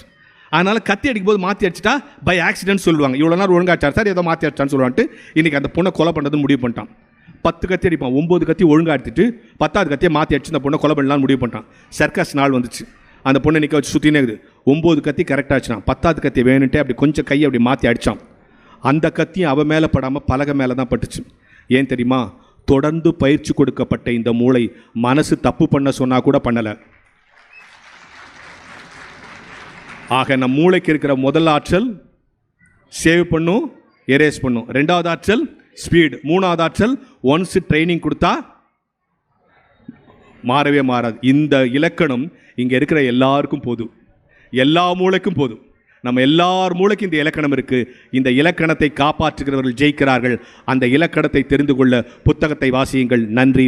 அதனால் கத்தி அடிக்கும் போது மாற்றி அடிச்சிட்டா பை ஆக்சிடென்ட் சொல்லுவாங்க. இவ்வளோ நேரம் ஒழுங்காச்சார் சார், ஏதோ மாற்றி அடிச்சான்னு சொல்லுவான்ட்டு இன்றைக்கி அந்த பொண்ணை கொலை பண்ணுறதுன்னு முடிவு பண்ணிட்டான். 10 கத்தி அடிப்பான், 9 கத்தி ஒழுங்காக எடுத்துட்டு 10வது கத்தியை மாற்றி அடிச்சு அந்த பொண்ணை கொலை பண்ணலான்னு முடிவு பண்ணிட்டான். சர்க்கஸ் நாள் வந்துச்சு, அந்த பொண்ணை நிற்க வச்சு சுற்றினே இருக்குது. 9 கத்தி கரெக்டாக ஆச்சுனா 10வது கத்தி வேணுன்ட்டு அப்படி கொஞ்சம் கையை அப்படி மாற்றி அடித்தான். அந்த கத்தியும் அவன் மேலே படாமல் பலகை மேலே தான் பட்டுச்சு. ஏன் தெரியுமா? தொடர்ந்து பயிற்சி கொடுக்கப்பட்ட இந்த மூளை மனசு தப்பு பண்ண சொன்னா கூட பண்ணல. ஆக நம் மூளைக்கு இருக்கிற முதல் ஆற்றல் சேவ் பண்ணும், எரேஸ் பண்ணும். 2வது ஆற்றல் ஸ்பீடு. 3வது ஆற்றல் ஒன்ஸ் ட்ரைனிங் கொடுத்தா மாறவே மாறாது. இந்த இலக்கணம் இங்கே இருக்கிற எல்லாருக்கும் போதும், எல்லா மூளைக்கும் போதும். நம்ம எல்லார் மூளைக்கும் இந்த இலக்கணம் இருக்கு. இந்த இலக்கணத்தை காப்பாற்றுகிறவர்கள் ஜெயிக்கிறார்கள். அந்த இலக்கணத்தை தெரிந்து கொள்ள புத்தகத்தை வாசியுங்கள். நன்றி.